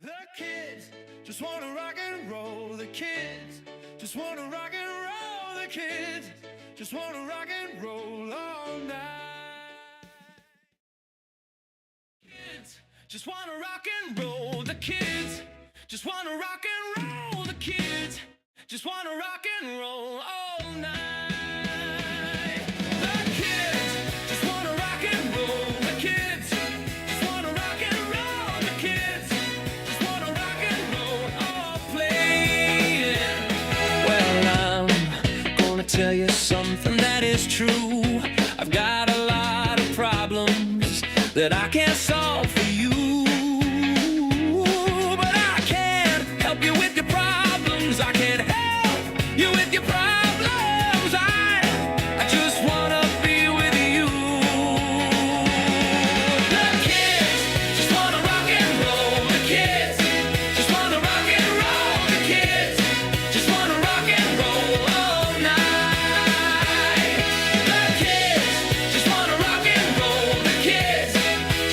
The kids just wanna rock and roll. The kids just wanna rock and roll. The kids just wanna rock and roll all night. Kids just wanna rock and roll. The kids just wanna rock and roll. The kids just wanna rock and roll all night. The kids just wanna rock and roll. The kids just wanna rock and roll. The kids just wanna rock and roll all playing. Well, I'm gonna tell you something that is true. I've got a lot of problems that I can't solve for you. But I can't help you with your problems. I can't help you with your problems. I just wanna be with you. The kids just wanna rock and roll. The kids just wanna rock and roll. The kids just wanna rock and roll all night. The kids just wanna rock and roll. The kids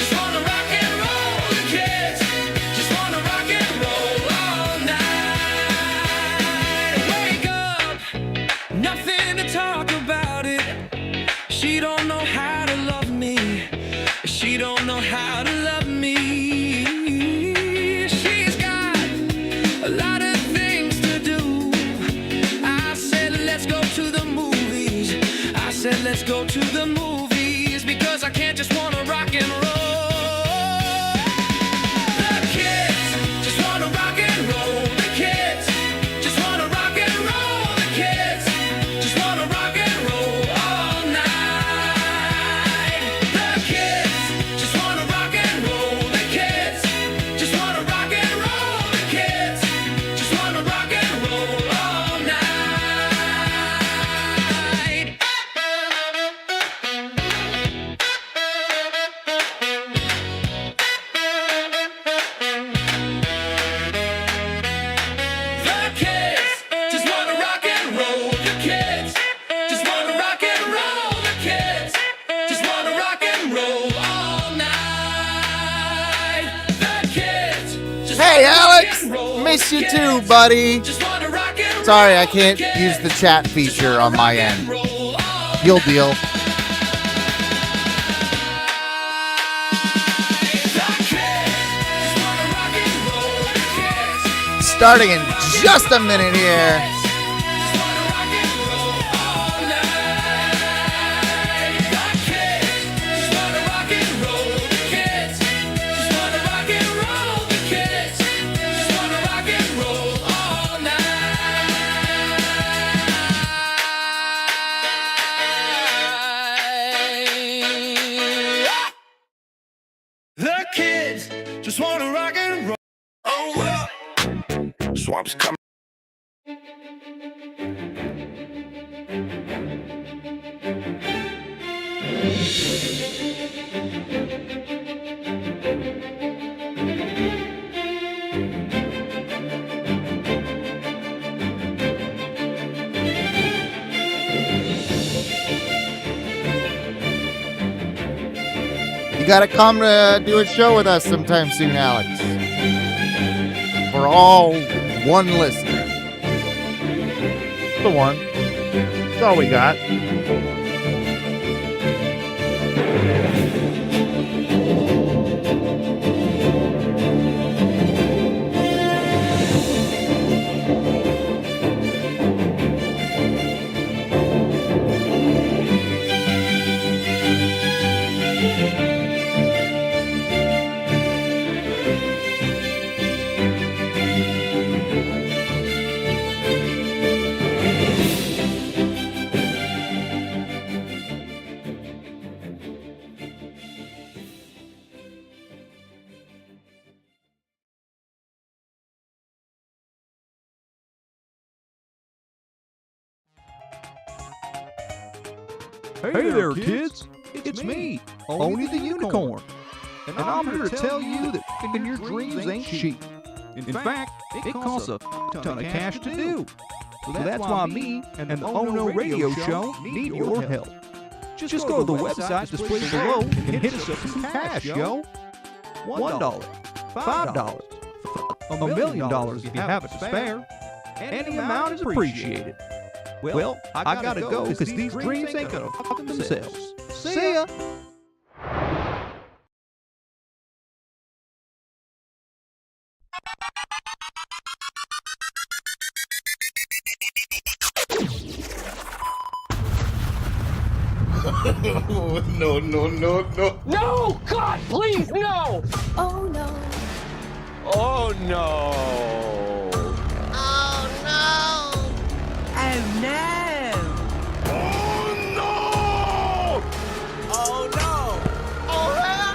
just wanna rock and roll. The kids just wanna rock and roll all night. Wake up, nothing to talk about it. She don't know how to love me. She don't know how to love me. She's got a lot of things to do. I said let's go to the movies. I said let's go to the movies because I can't just wanna rock and roll. The kids just wanna rock and roll. The kids just wanna rock and roll. The kids just wanna rock and roll all night. The kids just wanna rock and roll. The kids just wanna rock and roll. The kids just wanna rock and roll all night. The kids just wanna rock and roll. The kids just wanna rock and roll. The kids just wanna rock and roll all night. The kids just Hey, wanna rock Alex! and roll. Miss The you kids too, buddy. just wanna rock and Sorry, roll. I can't The use the kids chat just feature wanna on my rock and end. roll all Deal, deal. night. The kids just wanna rock and roll. The kids Starting in just a minute here. just wanna rock and roll all night. The kids just wanna rock and roll. The kids just wanna rock and roll. The kids just wanna rock and roll all night. The kids just wanna rock and roll. Oh, well. Swamp's coming. You gotta come to do a show with us sometime soon, Alex. For all one listener. The one. That's all we got. Hey there, kids! It's me, Oni the Unicorn. And I'm here to tell you that thinking your dreams ain't cheap. In fact, it costs a ton of cash to do. So that's why me and the Ono Radio Show need your help. Just go to the website displayed below and hit us up some cash, yo. $1, $5, $1 million if you have it to spare. Any amount is appreciated. Well, I gotta go because these dreams ain't gonna fuck themselves. See ya! No, no, no, no. No! God, please, no! Oh no. Oh no! Oh no. Oh no! Oh no. Oh hell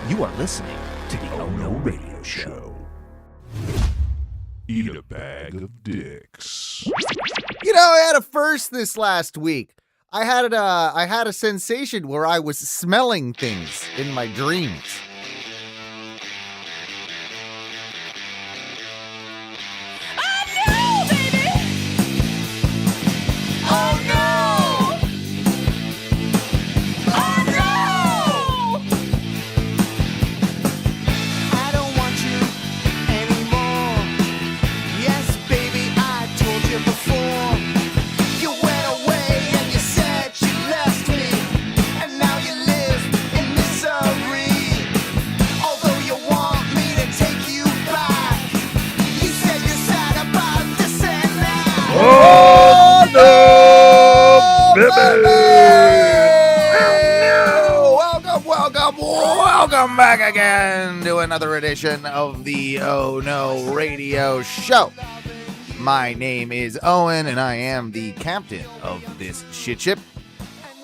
no. You are listening to the Oh No Radio Show. Eat a bag of dicks. You know, I had a first this last week. I had a sensation where I was smelling things in my dreams. I don't want you anymore. Yes, baby, I told you before. You went away and you said you left me, and now you live in misery. Although you want me to take you back, you said you're sad about this and that. Oh no, Welcome back again to another edition of the Oh No Radio Show. My name is Owen, and I am the captain of this shit ship.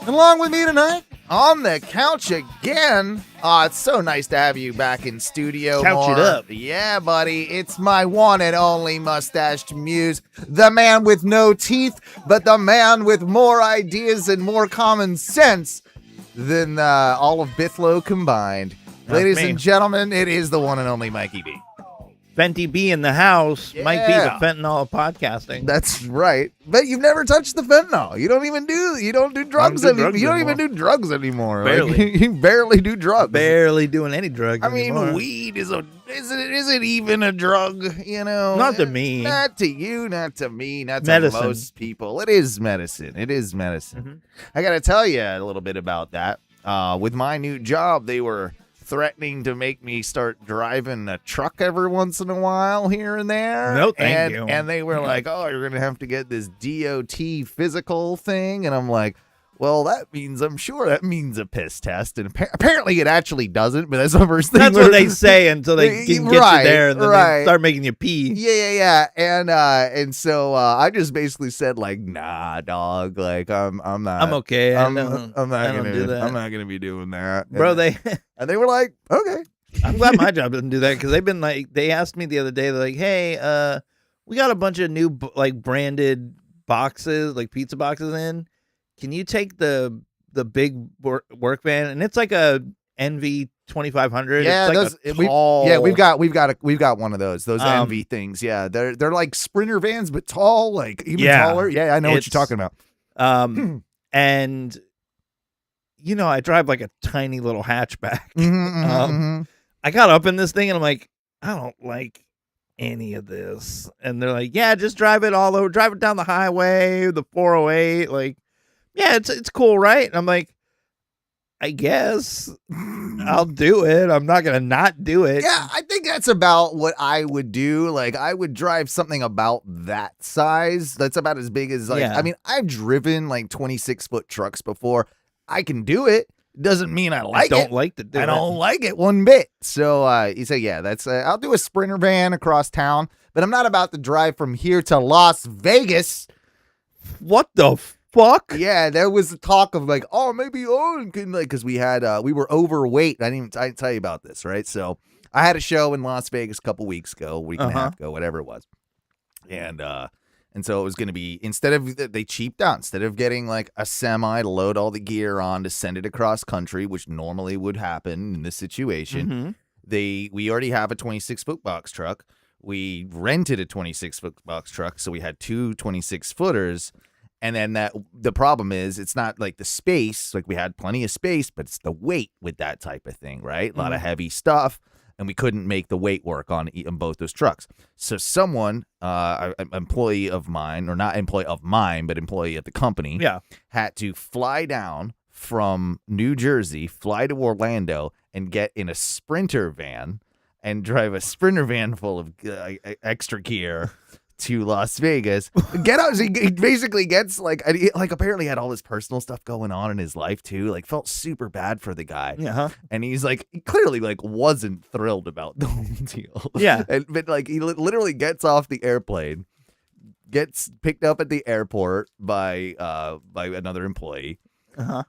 And along with me tonight, on the couch again. Oh, it's so nice to have you back in studio. Couch it more. up. Yeah, buddy. It's my one and only mustached muse, the man with no teeth, but the man with more ideas and more common sense than all of Bithlow combined. That's Ladies me. and gentlemen, it is the one and only Mikey B. Fenty B in the house might be the Yeah. fentanyl of podcasting. That's right. But you've never touched the fentanyl. You don't do drugs do anymore. drugs You don't anymore. even do drugs anymore. Barely. Like, you barely do drugs. Barely doing any drugs I mean, anymore. weed is it even a drug, you know? Not to me. Not to you, not to me, not to Medicine. most people. It is medicine. It is medicine. Mhm. I got to tell you a little bit about that. With my new job, they were threatening to make me start driving a truck every once in a while here and there. No, thank and, you. And they were like, oh, you're going to have to get this DOT physical thing. And I'm like, well, that means a piss test. And apparently it actually doesn't, but that's the first thing. That's what they say until they can get Right, you there, and then right. they start making you pee. Yeah. And so I just basically said like, nah, dog. Like I'm not. I'm okay. I'm I not don't do that. I'm not gonna be doing that, Bro, And they were like, okay. I'm glad my job doesn't do that, because they've been like, they asked me the other day, they're like, hey, we got a bunch of new like branded boxes, like pizza boxes in. Can you take the big work van? And it's like a NV 2500. Yeah, it's like we've got one of those envy things. Yeah, they're like Sprinter vans, but tall, like even taller. Yeah, I know what you're talking about. And you know, I drive like a tiny little hatchback. Mhm. I got up in this thing and I'm like, I don't like any of this. And they're like, yeah, just drive it all over, drive it down the highway, the 408. Like, yeah, it's cool, right? And I'm like, I guess I'll do it. I'm not gonna not do it. Yeah, I think that's about what I would do. Like, I would drive something about that size. That's about as big as, like, Yeah. I mean, I've driven like 26-foot trucks before. I can do it. Doesn't mean I like I don't it. like to do I it. don't like it one bit. So you say, yeah, that's I'll do a Sprinter van across town, but I'm not about to drive from here to Las Vegas. What the fuck? Yeah, there was talk of like, oh, maybe Owen can, like, because we were overweight. I didn't tell you about this, right? So I had a show in Las Vegas a couple weeks ago, week and a half ago, whatever it was, and so it was going to be, they cheaped out. Instead of getting like a semi to load all the gear on to send it across country, which normally would happen in this situation, we already have a 26-foot box truck. We rented a 26-foot box truck, so we had two 26-footers. And then the problem is it's not like the space, like we had plenty of space, but it's the weight with that type of thing, right? A lot of heavy stuff, and we couldn't make the weight work on both those trucks. So someone, an employee of mine, or not employee of mine, but employee at the company, had to fly down from New Jersey, fly to Orlando, and get in a Sprinter van and drive a Sprinter van full of extra gear to Las Vegas. Get out. He basically gets apparently had all this personal stuff going on in his life too. Like felt super bad for the guy. Yeah. And he's like clearly like wasn't thrilled about the whole deal. Yeah. But like he literally gets off the airplane, gets picked up at the airport by another employee,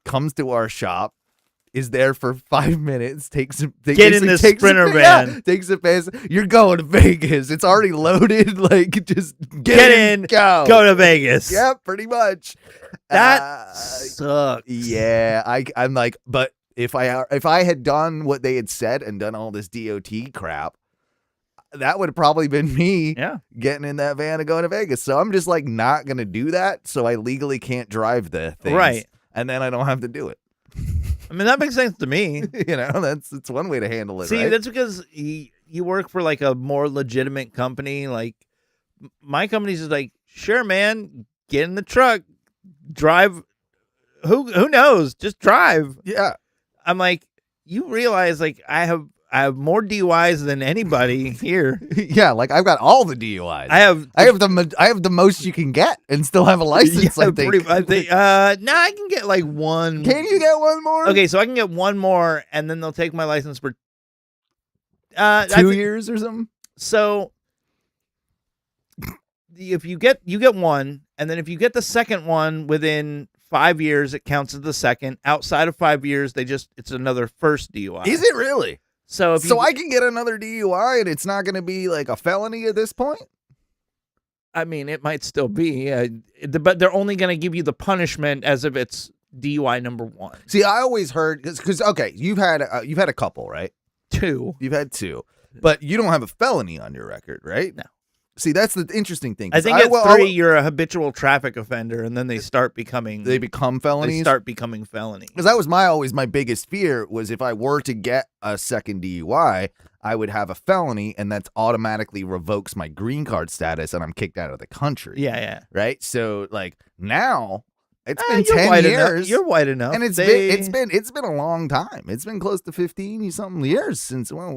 comes to our shop, is there for 5 minutes, takes in this Sprinter van. Takes a piss. You're going to Vegas. It's already loaded. Like, just get in, go to Vegas. Yeah, pretty much. That sucks. Yeah, I'm like, but if I had done what they had said and done all this DOT crap, that would have probably been me getting in that van and going to Vegas. So I'm just like not going to do that. So I legally can't drive the things. Right. And then I don't have to do it. I mean, that makes sense to me. It's one way to handle it. See, right? that's because you work for like a more legitimate company. Like my company's just like, sure, man, get in the truck, drive. Who knows? Just drive. Yeah. I'm like, you realize like I have more DUIs than anybody here. Yeah, like I've got all the DUIs. I have the most you can get and still have a license. I think. I can get like one. Can you get one more? Okay, so I can get one more, and then they'll take my license for 2 years or something. So if you get one, and then if you get the second one within 5 years, it counts as the second. Outside of 5 years, it's another first DUI. Is it really? So I can get another DUI and it's not going to be like a felony at this point? I mean, it might still be, but they're only going to give you the punishment as if it's DUI number 1. See, I always heard because okay, you've had a couple, right? 2. You've had 2, but you don't have a felony on your record, right? No. See, that's the interesting thing. I think at 3, you're a habitual traffic offender, and then they start becoming... They become felonies? They start becoming felonies. Because that was always my biggest fear, was if I were to get a second DUI, I would have a felony, and that automatically revokes my green card status, and I'm kicked out of the country. Yeah. Right? So, like, now... It's been 10 years. Enough. You're white enough. And it's been a long time. It's been close to 15 something years since I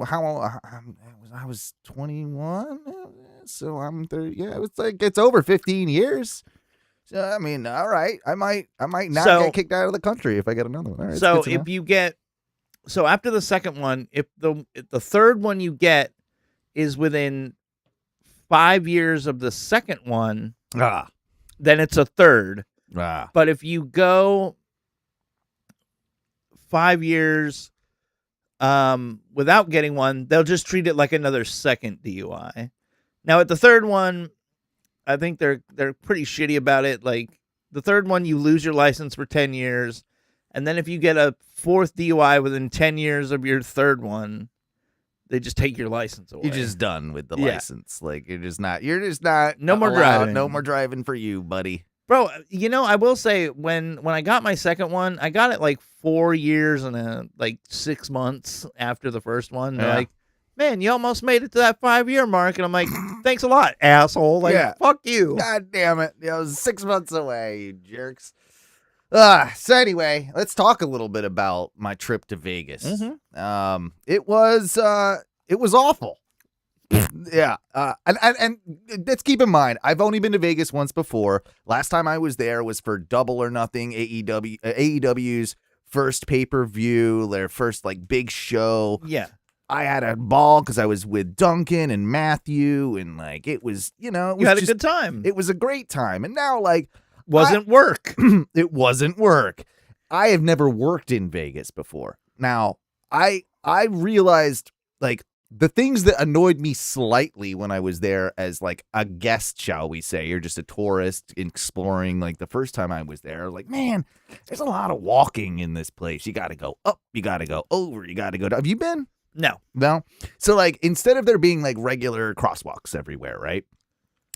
was 21. So I'm 30. Yeah, it's over 15 years. So I mean, all right. I might not get kicked out of the country if I get another one. All right, so after the second one, if the third one you get is within 5 years of the second one, then it's a third. But if you go 5 years without getting one, they'll just treat it like another second DUI. Now at the third one, I think they're pretty shitty about it. Like the third one, you lose your license for 10 years. And then if you get a fourth DUI within 10 years of your third one, they just take your license away. You're just done with the license. Like you're just not no more allowed, driving. No more driving for you, buddy. Bro, I will say when I got my second one, I got it like 4 years and like 6 months after the first one. They're like, man, you almost made it to that 5-year mark. And I'm like, thanks a lot, asshole. Like, fuck you. God damn it. I was 6 months away, you jerks. So anyway, let's talk a little bit about my trip to Vegas. Mm-hmm. It was awful. Yeah. And let's keep in mind, I've only been to Vegas once before. Last time I was there was for Double or Nothing, AEW's first pay-per-view, their first like big show. Yeah. I had a ball because I was with Duncan and Matthew, and like it was, you had a good time. It was a great time. And now like wasn't work. It wasn't work. I have never worked in Vegas before. Now, I realized like the things that annoyed me slightly when I was there as like a guest, shall we say, or just a tourist exploring, like the first time I was there, like, man, there's a lot of walking in this place. You got to go up, you got to go over, you got to go down. Have you been? No. So like, instead of there being like regular crosswalks everywhere, right?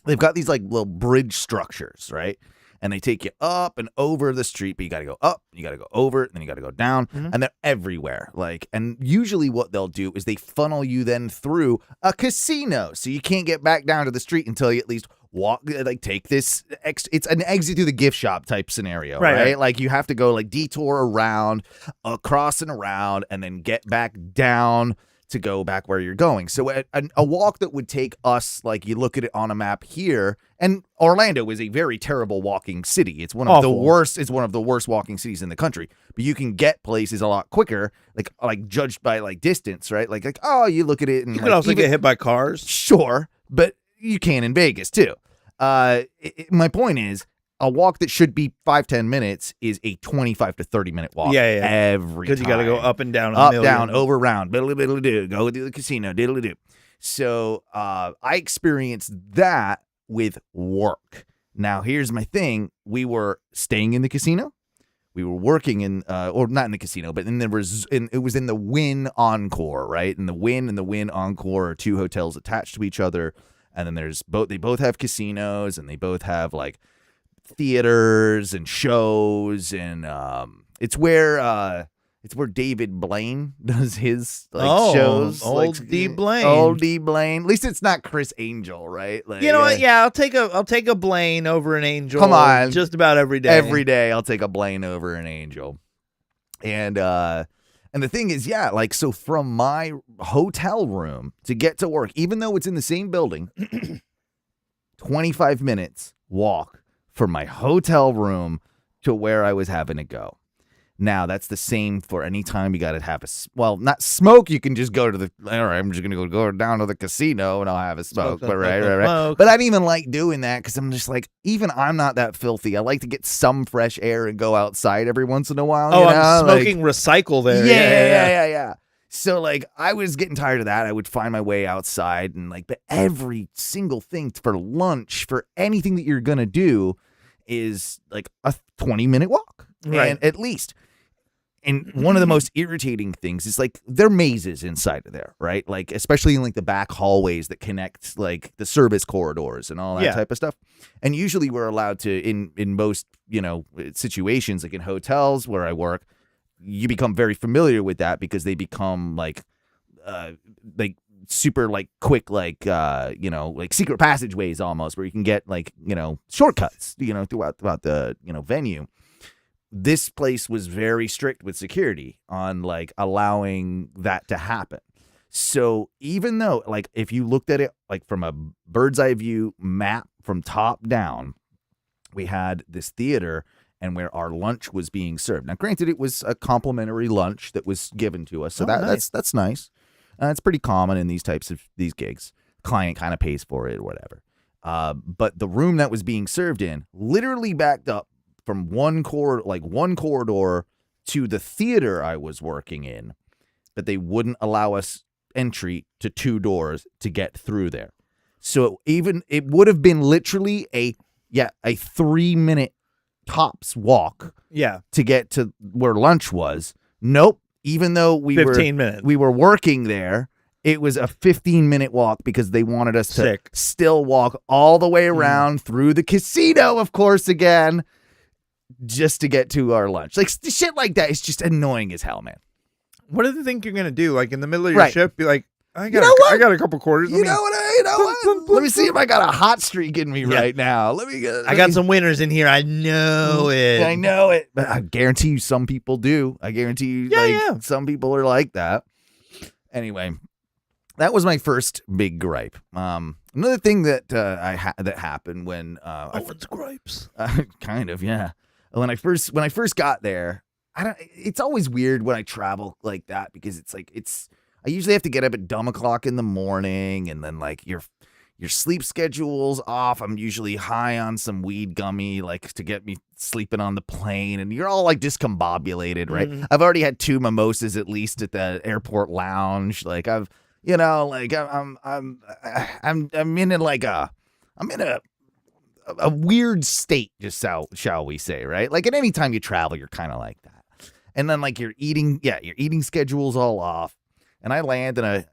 They've got these like little bridge structures, right? and they take you up and over the street, but you got to go up, you got to go over, and then you got to go down, and they're everywhere. Like, and usually what they'll do is they funnel you then through a casino, so you can't get back down to the street until you at least walk, like take this. It's an exit through the gift shop type scenario, right? Like you have to go like detour around, across and around, and then get back down to go back where you're going. So a walk that would take us, like you look at it on a map here, and Orlando is a very terrible walking city. It's one of the worst. It's one of the worst walking cities in the country. But you can get places a lot quicker, like judged by like distance, right? Like oh, you look at it and you could also get hit by cars. Sure, but you can in Vegas too. My point is, a walk that should be 5-10 minutes is a 25 to 30 minute walk. Every time. Because you got to go up and down. Up, down, over, round, diddly-diddly-do, go to the casino, diddly-do. So I experienced that with work. Now, here's my thing. We were staying in the casino. We were working in, or not in the casino, but it was in the Wynn Encore, right? And the Wynn and the Wynn Encore are two hotels attached to each other. And then they both have casinos, and they both have like theaters and shows, and it's where David Blaine does his shows. Old D Blaine. Old D Blaine. At least it's not Chris Angel, right? Like, you know what? Yeah, I'll take a Blaine over an Angel. Come on, just about every day. Every day, I'll take a Blaine over an Angel. And the thing is, like, so from my hotel room to get to work, even though it's in the same building, 25 minutes walk from my hotel room to where I was having to go. Now, that's the same for any time you got to have not smoke. You can just go to all right, I'm just going to go down to the casino and I'll have a smoke. But right. But I don't even like doing that because I'm just like, even I'm not that filthy. I like to get some fresh air and go outside every once in a while. I'm smoking recycle there. Yeah. So, like, I was getting tired of that. I would find my way outside and, like, but every single thing for lunch, for anything that you're going to do is, like, a 20-minute walk. Right. And at least. And one of the most irritating things is, like, there are mazes inside of there, right? Like, especially in, like, the back hallways that connect, like, the service corridors and all that type of stuff. And usually we're allowed to, in most, situations, like in hotels where I work, you become very familiar with that because they become, like super, like, quick, like, like secret passageways almost, where you can get, like, shortcuts, throughout the, venue. This place was very strict with security on, like, allowing that to happen. So even though, like, if you looked at it, like, from a bird's eye view map from top down, we had this theater and where our lunch was being served. Now, granted, it was a complimentary lunch that was given to us. So nice. That's nice. It's pretty common in these types of these gigs. Client kind of pays for it or whatever. But the room that was being served in literally backed up from one corridor to the theater I was working in, but they wouldn't allow us entry to two doors to get through there. So it would have been literally a 3-minute tops walk to get to where lunch was. Nope. Even though we were working there, it was a 15-minute walk because they wanted us to still walk all the way around through the casino, of course, again, just to get to our lunch. Like, shit like that is just annoying as hell, man. What do you think you're gonna do? Like, in the middle of your shift, be like, I got a couple quarters. You know what? Let me see if I got a hot streak in me right now. I got some winners in here. I know it. But I guarantee you some people do. I guarantee you some people are like that. Anyway, that was my first big gripe. Another thing that that happened when Owen's gripes. Kind of, yeah. When I first got there, it's always weird when I travel like that because it's like I usually have to get up at dumb o'clock in the morning, and then, like, your sleep schedule's off. I'm usually high on some weed gummy, like, to get me sleeping on the plane, and you're all, like, discombobulated, right? Mm-hmm. I've already had 2 mimosas at least at the airport lounge. Like, I'm in a weird state, just shall we say, right? Like, at any time you travel, you're kind of like that. And then, like, your eating schedule's all off. And I land in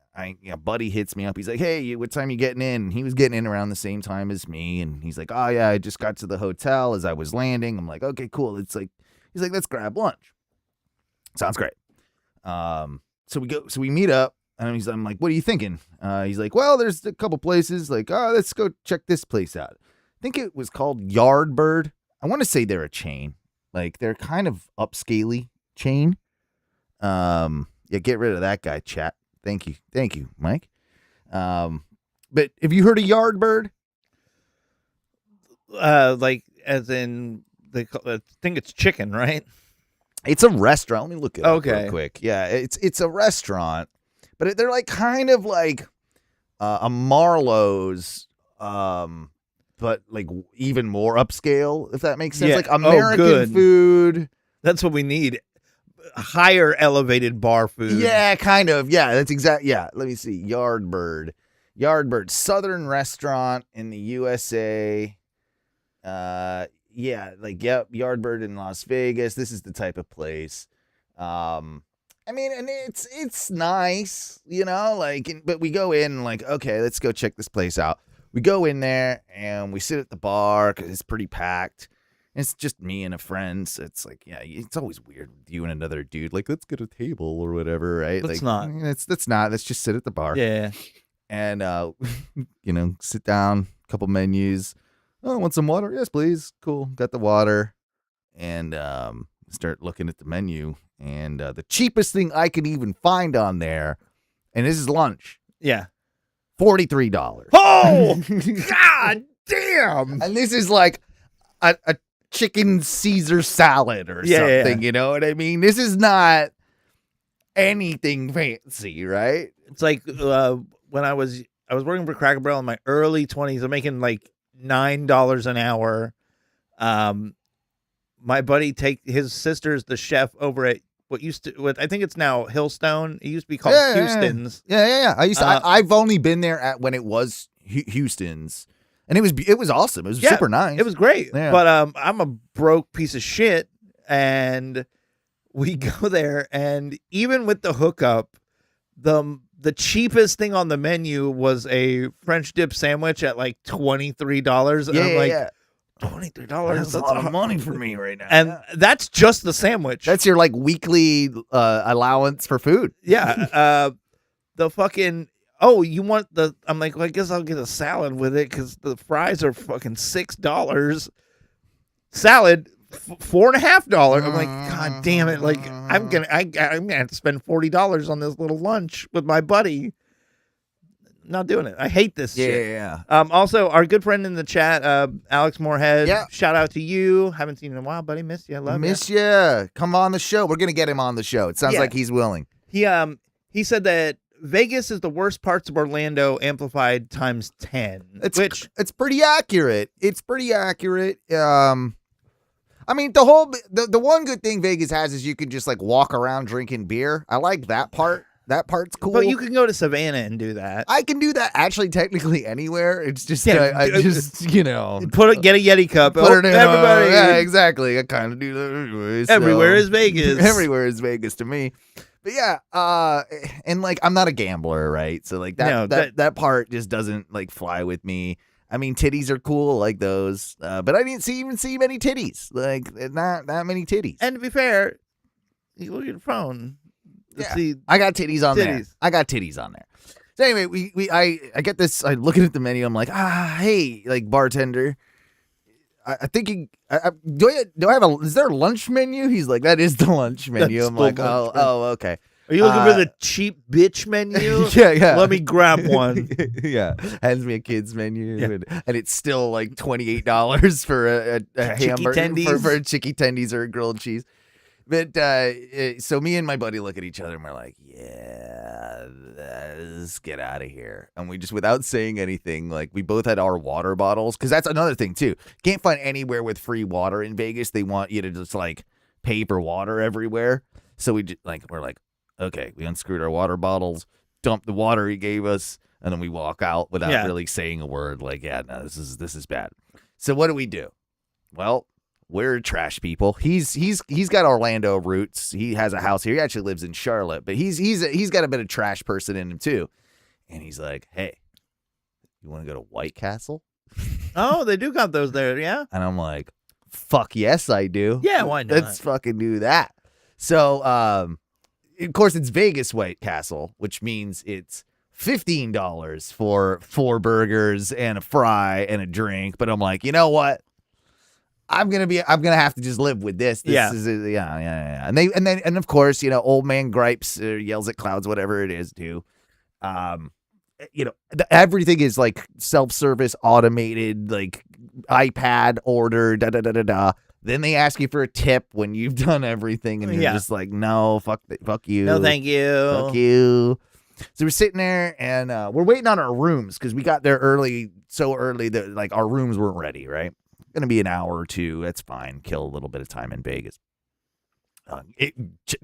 buddy hits me up. He's like, hey, what time you getting in? And he was getting in around the same time as me. And he's like, oh yeah, I just got to the hotel as I was landing. I'm like, okay, cool. He's like, let's grab lunch. Sounds great. So we meet up, and I'm like, what are you thinking? He's like, well, there's a couple places. Like, let's go check this place out. I think it was called Yardbird. I want to say they're a chain. Like, they're kind of upscaley chain. Yeah, get rid of that guy, chat. Thank you, Mike. But have you heard of Yardbird? Like, as in, I think it's chicken, right? It's a restaurant. Let me look it up Okay. real quick. Yeah, it's a restaurant, but they're like kind of like a Marlowe's, but like even more upscale, if that makes sense. Yeah. Like American food. That's what we need. Higher elevated bar food. Yeah, kind of. Yeah, that's exact. Yeah, let me see. Yardbird, Southern restaurant in the USA. Yeah, like, yep, Yardbird in Las Vegas. This is the type of place. I mean, and it's nice, you know, like, but we go in like, okay, let's go check this place out. We go in there and we sit at the bar because it's pretty packed. It's just me and a friend. So it's like, yeah, it's always weird with you and another dude. Like, let's get a table or whatever, right? Let's like, not. Let's not. Let's just sit at the bar. Yeah. And, sit down, couple menus. Oh, want some water? Yes, please. Cool. Got the water. And start looking at the menu. And the cheapest thing I could even find on there, and this is lunch, Yeah. $43. Oh, God damn. And this is like a chicken Caesar salad or Yeah, something, you know what I mean? This is not anything fancy, right? It's like when I was working for Cracker Barrel in my early 20s. I'm making like $9 an hour. My buddy his sister's the chef over at I think it's now Hillstone. It used to be called Houston's. Yeah. I've only been there at when it was Houston's, and it was awesome. It was super nice. It was great. Yeah. But I'm a broke piece of shit, and we go there, and even with the hookup, the cheapest thing on the menu was a French dip sandwich at like $23. And I'm like, $23. That's a lot of money for me right now. And that's just the sandwich. That's your like weekly allowance for food. Yeah. The fucking, you want I'm like, well, I guess I'll get a salad with it because the fries are fucking $6. Salad, $4.50. I'm like, God damn it. Like, I'm gonna have to spend $40 on this little lunch with my buddy. Not doing it. I hate this shit. Yeah. Also, our good friend in the chat, Alex Moorhead. Yeah. Shout out to you. Haven't seen you in a while, buddy. Miss you. Love you. Miss you. Come on the show. We're gonna get him on the show. It sounds Yeah. like he's willing. He said that Vegas is the worst parts of Orlando amplified times 10. It's pretty accurate. It's pretty accurate. I mean, the one good thing Vegas has is you can just like walk around drinking beer. I like that part. That part's cool. But you can go to Savannah and do that. I can do that actually technically anywhere. It's just Yeah, I just get a Yeti cup. put it in, everybody. yeah, exactly. I kind of do that anyway. So. Everywhere is Vegas. Everywhere is Vegas to me. But yeah, and like I'm not a gambler, right? So like that part just doesn't like fly with me. I mean, titties are cool, like those, but I didn't even see many titties. Like not that many titties. And to be fair, you look at your phone. Yeah. See, I got titties on there. titties. I got titties on there. So anyway, I get this. I looking at the menu. I'm like, hey, like bartender. I think do I have is there a lunch menu? He's like, that is the lunch menu. That's I'm the like, lunch oh, okay. Are you looking for the cheap bitch menu? Yeah. Let me grab one. Yeah, hands me a kid's menu, and it's still like $28 for a hamburger tendies. for a chicky tendies or a grilled cheese. But so me and my buddy look at each other and we're like, yeah, let's get out of here. And we just, without saying anything, like we both had our water bottles, because that's another thing too. Can't find anywhere with free water in Vegas. They want you to just like pay for water everywhere. So we're like, okay, we unscrewed our water bottles, dumped the water he gave us, and then we walk out without really saying a word. Like, yeah, no, this is bad. So what do? Well, we're trash people. He's got Orlando roots. He has a house here. He actually lives in Charlotte, but he's got a bit of trash person in him too. and he's like, "Hey, you want to go to White Castle?" Oh, they do got those there, yeah? And I'm like, "Fuck yes, I do. Yeah, why not? Let's fucking do that." So, of course, it's Vegas White Castle, which means it's $15 for 4 burgers and a fry and a drink. But I'm like, you know what? I'm gonna have to just live with this. Yeah. Yeah. And of course, old man gripes, yells at clouds, whatever it is, too. Everything is like self-service, automated, like iPad order, da. Then they ask you for a tip when you've done everything, and you're just like, no, fuck you. No, thank you. Fuck you. So we're sitting there, and we're waiting on our rooms because we got there so early that like our rooms weren't ready, right? Going to be an hour or two. That's fine. Kill a little bit of time in Vegas.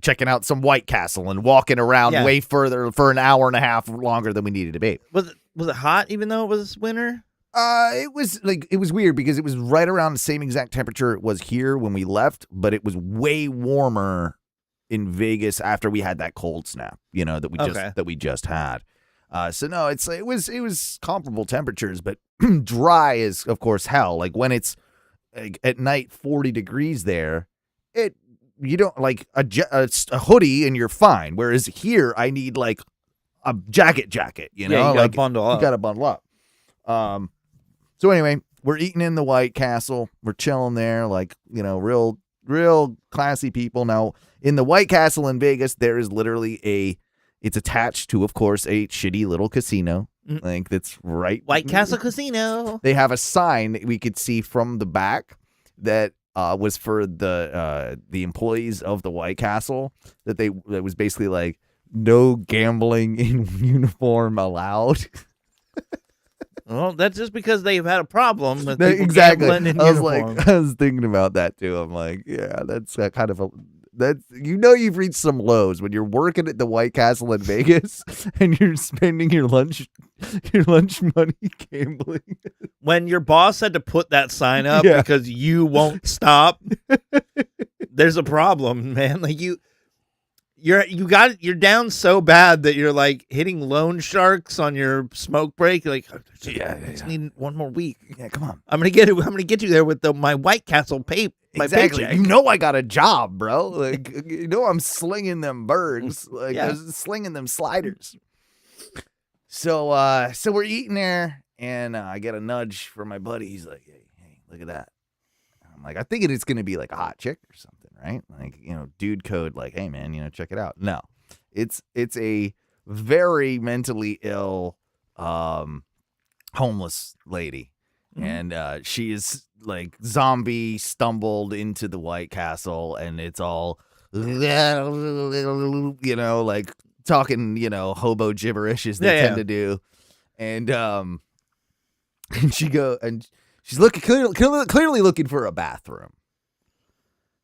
Checking out some White Castle and walking around way further for an hour and a half longer than we needed to be. Was it hot even though it was winter? It was weird because it was right around the same exact temperature it was here when we left, but it was way warmer in Vegas after we had that cold snap, that we just had. So no, it was comparable temperatures, but dry is of course hell. Like when it's at night 40 degrees there, you don't like a hoodie and you're fine. Whereas here I need like a jacket, you know, you gotta bundle up. You gotta bundle up. So anyway, we're eating in the White Castle. We're chilling there, like, real classy people. Now, in the White Castle in Vegas, there is literally it's attached to, of course, a shitty little casino. Like, that's right. White Castle Casino. They have a sign that we could see from the back that was for the employees of the White Castle that was basically like, no gambling in uniform allowed. Well, that's just because they've had a problem with Exactly. gambling in uniform. I was thinking about that too. I'm like, yeah, that's kind of you've reached some lows when you're working at the White Castle in Vegas and you're spending your lunch money gambling. When your boss had to put that sign up because you won't stop, there's a problem, man. Like you're down so bad that you're like hitting loan sharks on your smoke break. You're like, I just need one more week. Yeah, come on. I'm gonna get you there with my White Castle Exactly. paycheck. I got a job, bro. Like, I'm slinging them bergs, like I was slinging them sliders. So we're eating there, and I get a nudge from my buddy. He's like, hey, look at that. I'm like, I think it's gonna be like a hot chick or something. Right? Like, dude code, like, hey man, check it out. No, it's a very mentally ill, homeless lady. And, she is like zombie stumbled into the White Castle and it's all, like talking, hobo gibberish as they tend to do. And she's looking clearly looking for a bathroom.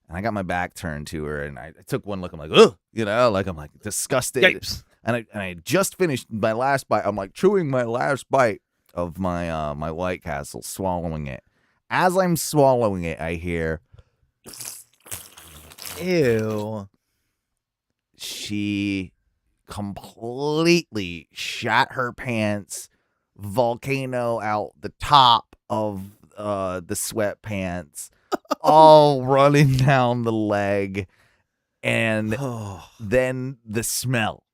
And I got my back turned to her, and I took one look. I'm like, ugh, I'm like disgusted. Yipes. And I just finished my last bite. I'm like chewing my last bite of my my White Castle, swallowing it. As I'm swallowing it, I hear, ew. She completely shat her pants, volcano out the top of the sweatpants. All running down the leg, and then the smell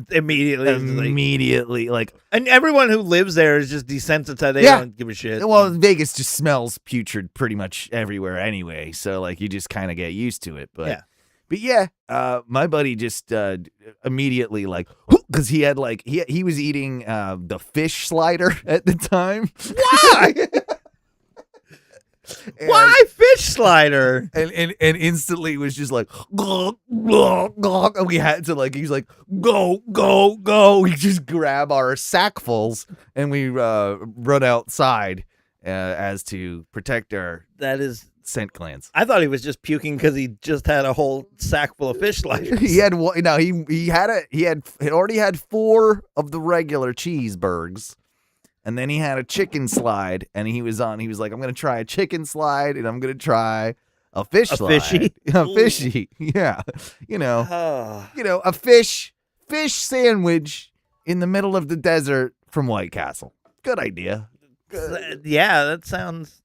immediately, like, and everyone who lives there is just desensitized. They don't give a shit. Well, Vegas just smells putrid pretty much everywhere anyway, so like you just kind of get used to it. But my buddy just immediately like, because he had like he was eating the fish slider at the time. Why? Why fish slider? And instantly was just like, glug, glug, glug. And we had to like, he's like, go. We just grab our sackfuls and we run outside as to protect our scent glands. I thought he was just puking because he just had a whole sack full of fish sliders. He had already had 4 of the regular cheeseburgers. And then he had a chicken slide, and he was like, I'm going to try a chicken slide, and I'm going to try a fish slide. Fishy? A fishy. Yeah. A fish sandwich in the middle of the desert from White Castle. Good idea. Yeah, that sounds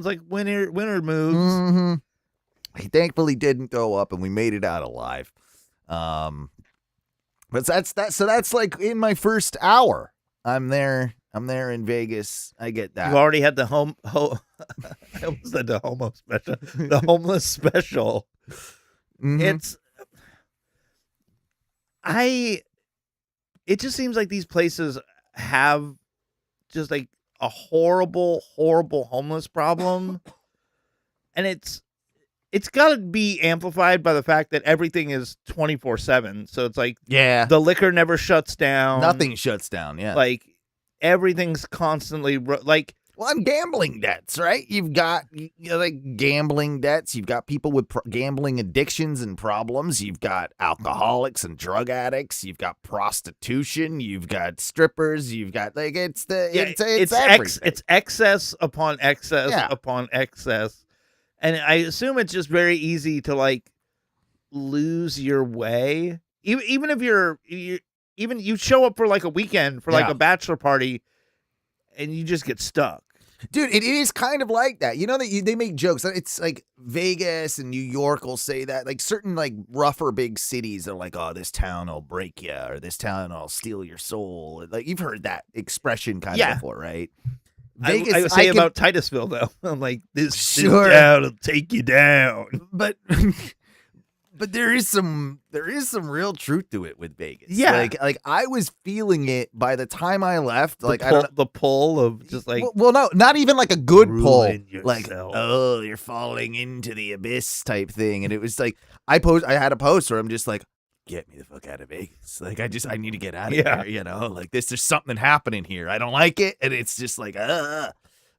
like winter moves. Mm-hmm. He thankfully didn't throw up, and we made it out alive. But that's that. So that's like in my first hour. I'm there in Vegas. I get that. You already had the I almost said the homo special, the homeless special. Mhm. It just seems like these places have just like a horrible homeless problem, and it's got to be amplified by the fact that everything is 24/7. So it's like Yeah. the liquor never shuts down. Nothing shuts down. Yeah. Like everything's constantly like. Well, and gambling debts, right? You've got like gambling debts. You've got people with gambling addictions and problems. You've got alcoholics and drug addicts. You've got prostitution. You've got strippers. You've got like it's everything. It's excess upon excess Yeah. upon excess, and I assume it's just very easy to like lose your way. Even if you show up for like a weekend for like Yeah. a bachelor party. And you just get stuck. Dude, it is kind of like that. You know that they make jokes. It's like Vegas and New York will say that. Like certain like rougher big cities are like, oh, this town will break you, or this town will steal your soul. Like you've heard that expression kind of before, right? Vegas, I would say about Titusville though. I'm like, this town will take you down. But but there is some real truth to it with Vegas. Yeah. Like I was feeling it by the time I left. The pull of just like well, no, not even like a good pull. yourself. Like, oh, you're falling into the abyss type thing. And it was like I had a post where I'm just like, get me the fuck out of Vegas. Like I need to get out of here. You know, like there's something happening here. I don't like it, and it's just like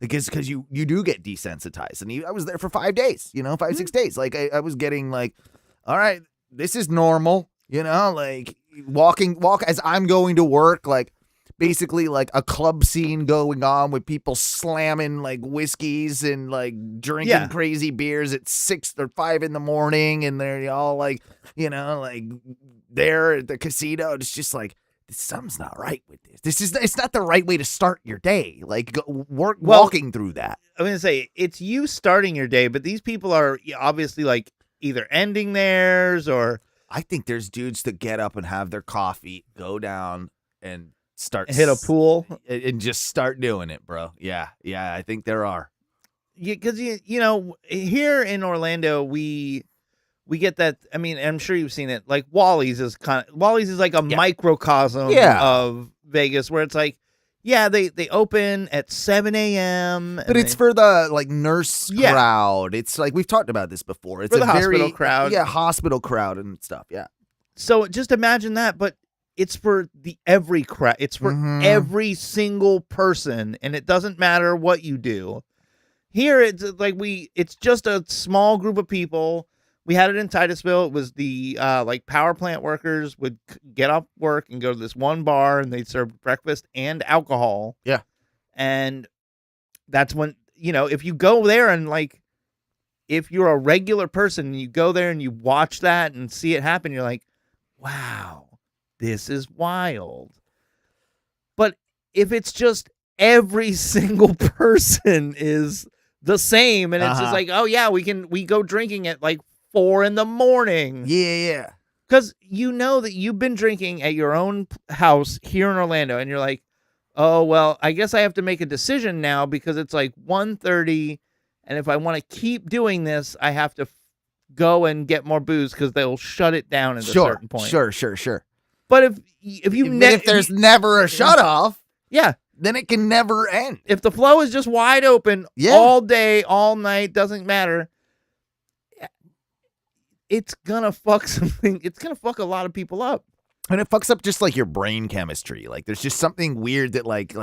because you do get desensitized. And I was there for 5 days. 5-6 days. Like I was getting like. All right, this is normal, like walk as I'm going to work, like basically like a club scene going on with people slamming like whiskeys and like drinking crazy beers at 6 or 5 in the morning. And they're all like, like there at the casino. It's just like, something's not right with this. It's not the right way to start your day. Like walking through that. I'm going to say it's you starting your day, but these people are obviously like, either ending theirs or I think there's dudes that get up and have their coffee, go down and start hit a pool and just start doing it, bro. Yeah, I think there are. Because here in Orlando we get that. I mean, I'm sure you've seen it. Like Wally's is like a microcosm of Vegas, where it's like. Yeah, they open at 7 a.m. But it's for the like nurse crowd. It's like we've talked about this before. It's for the hospital crowd. Yeah, hospital crowd and stuff. Yeah. So just imagine that, but it's for every crowd. It's for every single person, and it doesn't matter what you do. Here, it's like it's just a small group of people. We had it in Titusville. It was the like power plant workers would get off work and go to this one bar, and they'd serve breakfast and alcohol. Yeah. And that's when, if you go there and like, if you're a regular person and you go there and you watch that and see it happen, you're like, wow, this is wild. But if it's just every single person is the same, and it's just like, oh yeah, we go drinking at like 4 a.m. Yeah. Because that you've been drinking at your own house here in Orlando, and you're like, oh, well, I guess I have to make a decision now because it's like 1:30, and if I want to keep doing this, I have to go and get more booze because they'll shut it down at a certain point. Sure. But if there's never a shut off, then it can never end. If the flow is just wide open all day, all night, doesn't matter. It's gonna fuck something. It's gonna fuck a lot of people up, and it fucks up just like your brain chemistry. Like there's just something weird that like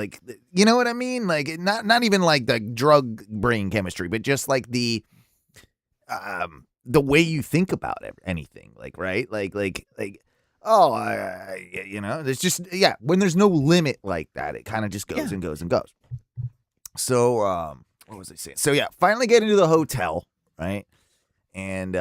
you know what I mean? Like not even like the drug brain chemistry, but just like the way you think about anything. Like right? Like there's just when there's no limit like that, it kind of just goes and goes and goes. So what was I saying? So finally get into the hotel, right? And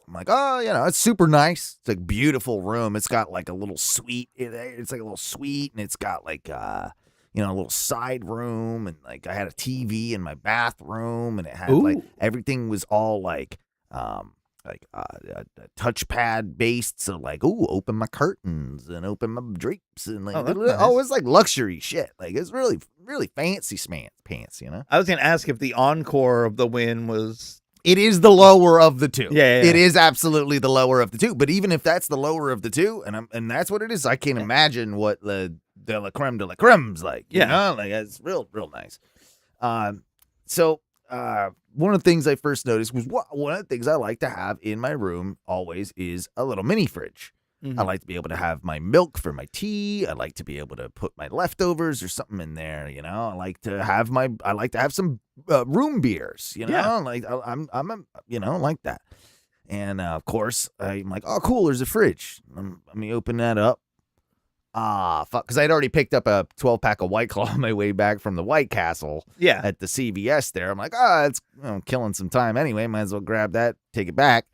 I'm like, oh, it's super nice. It's like a beautiful room. It's got like a little suite. It's like a little suite, and it's got like a little side room, and like I had a TV in my bathroom, and it had like everything was all like a touchpad based. So like, open my curtains and open my drapes, and like, that's nice. it's like luxury shit. Like it's really, really fancy pants, I was gonna ask if the encore of the Wynn was. It is the lower of the two. Yeah. It is absolutely the lower of the two. But even if that's the lower of the two, and that's what it is, I can't imagine what the la creme de la creme's like. You know? Like it's real nice. So one of the things I first noticed was one of the things I like to have in my room always is a little mini fridge. I like to be able to have my milk for my tea. I like to be able to put my leftovers or something in there. I like to have some room beers. Like like that. And of course, I'm like, oh, cool. There's a fridge. Let me open that up. Fuck, because I'd already picked up a 12-pack of White Claw on my way back from the White Castle. Yeah. At the CVS there. I'm like, it's killing some time anyway. Might as well grab that, take it back.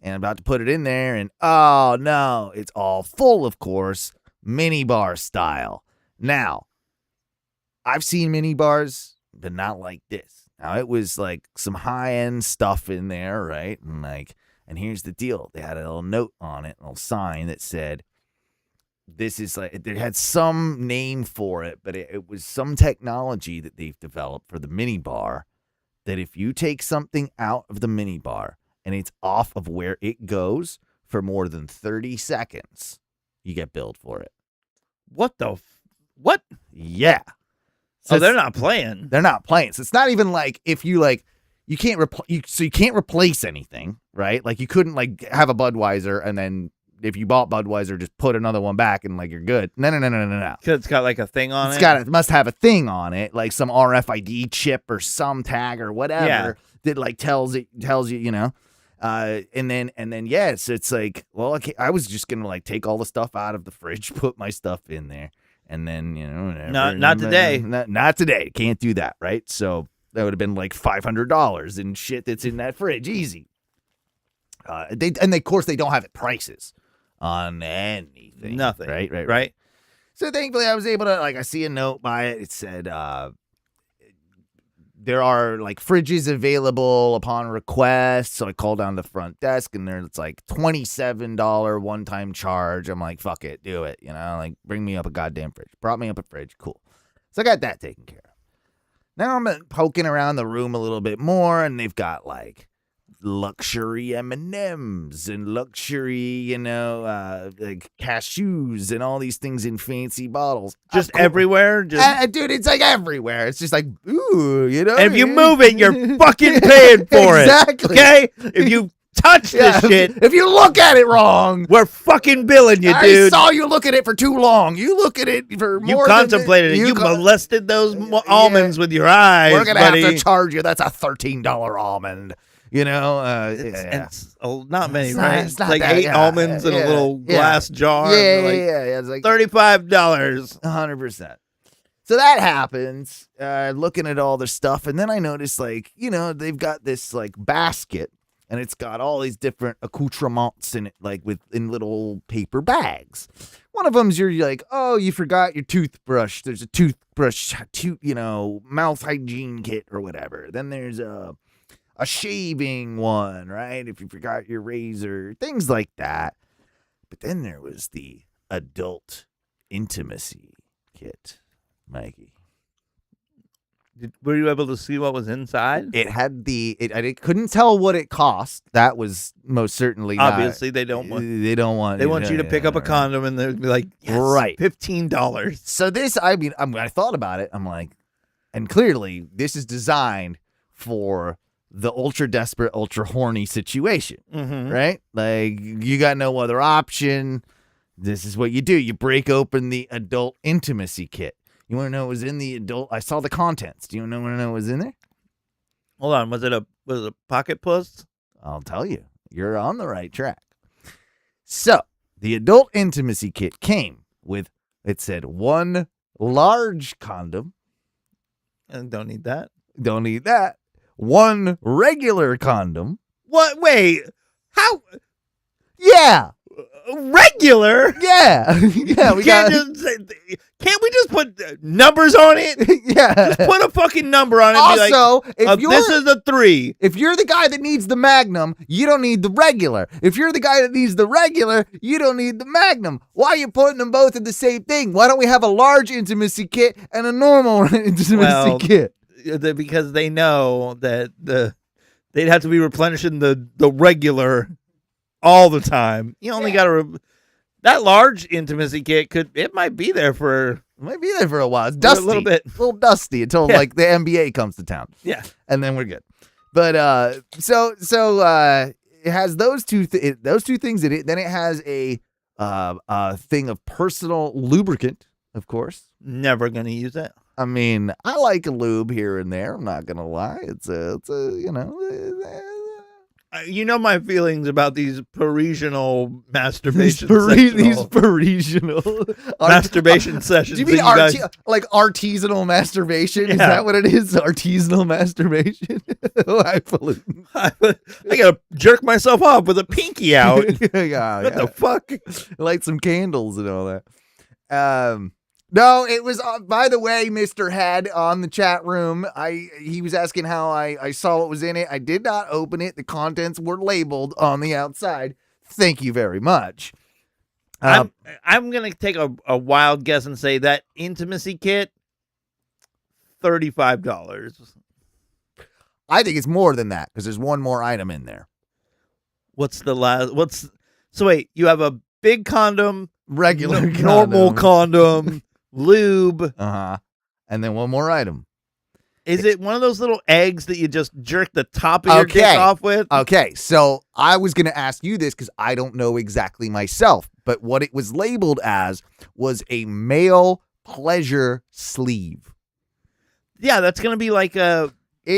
And I'm about to put it in there, and oh no, it's all full, of course, mini bar style. Now, I've seen mini bars, but not like this. Now, it was like some high-end stuff in there, right? And here's the deal. They had a little note on it, a little sign that said, this is like, it had some name for it, but it was some technology that they've developed for the mini bar that if you take something out of the mini bar, and it's off of where it goes for more than 30 seconds, you get billed for it. What the? What? Yeah. So they're not playing. They're not playing. So it's not even like if you like, you can't replace anything, right? Like you couldn't like have a Budweiser and then if you bought Budweiser, just put another one back and like you're good. No. Because it's got like a thing on it. It must have a thing on it, like some RFID chip or some tag or whatever that like tells you, and then yes, it's like, well, okay, I was just gonna like take all the stuff out of the fridge, put my stuff in there, and then not today. Not today. Can't do that, right? So that would have been like $500 in shit that's in that fridge, easy. Of course they don't have it prices on anything. Nothing. Right. So thankfully I was able to, like, I see a note by it. It said, there are like fridges available upon request. So I called down the front desk and it's like $27 one-time charge. I'm like, fuck it, do it. Like bring me up a goddamn fridge. Brought me up a fridge. Cool. So I got that taken care of. Now I'm poking around the room a little bit more and they've got like luxury M&Ms and luxury, like cashews and all these things in fancy bottles. Just everywhere? Dude, it's like everywhere. It's just like, ooh, And if you move it, you're fucking paying for exactly. it. Okay? If you touch this shit. If you look at it wrong, we're fucking billing you, dude. I saw you look at it for too long. You look at it for more You contemplated it. You molested those almonds with your eyes, We're going to buddy. have to charge you. That's a $13 almond. It's not many, it's right? It's not like that, 8 almonds in a little glass jar. Yeah. It's like $35. 100%. So that happens. Looking at all their stuff, and then I noticed, like, they've got this like basket, and it's got all these different accoutrements in it, like in little paper bags. One of them's you're like, oh, you forgot your toothbrush. There's a toothbrush, mouth hygiene kit or whatever. Then there's a shaving one, right? If you forgot your razor, things like that. But then there was the adult intimacy kit, Mikey. Were you able to see what was inside? It had I couldn't tell what it cost. That was most certainly not. Obviously, they don't want. They don't want. They want you to pick up a condom and they'll be like, yes, right, $15. So this, I thought about it. I'm like, and clearly this is designed for the ultra desperate, ultra horny situation, right? Like you got no other option. This is what you do. You break open the adult intimacy kit. You want to know what was in the adult? I saw the contents. Do you want to know what was in there? Hold on. Was it a pocket puss? I'll tell you. You're on the right track. So the adult intimacy kit came with, it said, 1 large condom. And don't need that. Don't need that. 1 regular condom. What? Wait. How Yeah. regular? Yeah. Yeah. We got. Can't we just put numbers on it? Yeah. Just put a fucking number on it. And Also, be like, this is a 3. if you're the guy that needs the Magnum, you don't need the regular. If you're the guy that needs the regular, you don't need the Magnum. Why are you putting them both in the same thing? Why don't we have a large intimacy kit and a normal intimacy kit? Because they know that they'd have to be replenishing the regular all the time. You only got to that large intimacy kit might be there for It might be there for a while. It's dusty. a little bit. A little dusty until like the NBA comes to town. Yeah. And then we're good. But so it has those two things in it. Then it has a thing of personal lubricant, of course. Never gonna use it. I mean, I like a lube here and there. I'm not gonna lie. It's a you know. You know my feelings about these Parisianal masturbation These sessional- Parisianal masturbation sessions. Do you mean that you guys- like artisanal masturbation? Is Yeah. that what it is? Artisanal masturbation? Highfalutin. I gotta jerk myself off with a pinky out. Yeah, What the fuck? Light some candles and all that. No, it was, by the way, Mr. Head on the chat room. He was asking how I saw what was in it. I did not open it. The contents were labeled on the outside. Thank you very much. I'm gonna take a wild guess and say that intimacy kit, $35. I think it's more than that because there's one more item in there. What's the last? So wait, you have a big condom, Regular normal condom, lube. Uh-huh. And then one more item. Is it one of those little eggs that you just jerk the top of your dick off with? Okay, so I was going to ask you this because I don't know exactly myself, but what it was labeled as was a male pleasure sleeve. Yeah, that's going to be like a...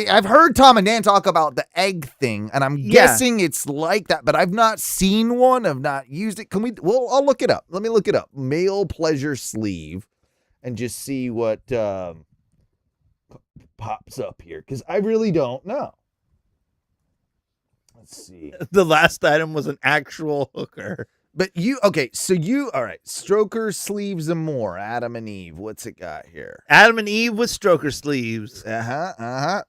I've heard Tom and Dan talk about the egg thing, and I'm guessing it's like that, but I've not seen one. I've not used it. I'll look it up. Let me look it up. Male pleasure sleeve, and just see what pops up here, because I really don't know. Let's see. The last item was an actual hooker. But all right, stroker sleeves and more, Adam and Eve. What's it got here? Adam and Eve with stroker sleeves. Yeah,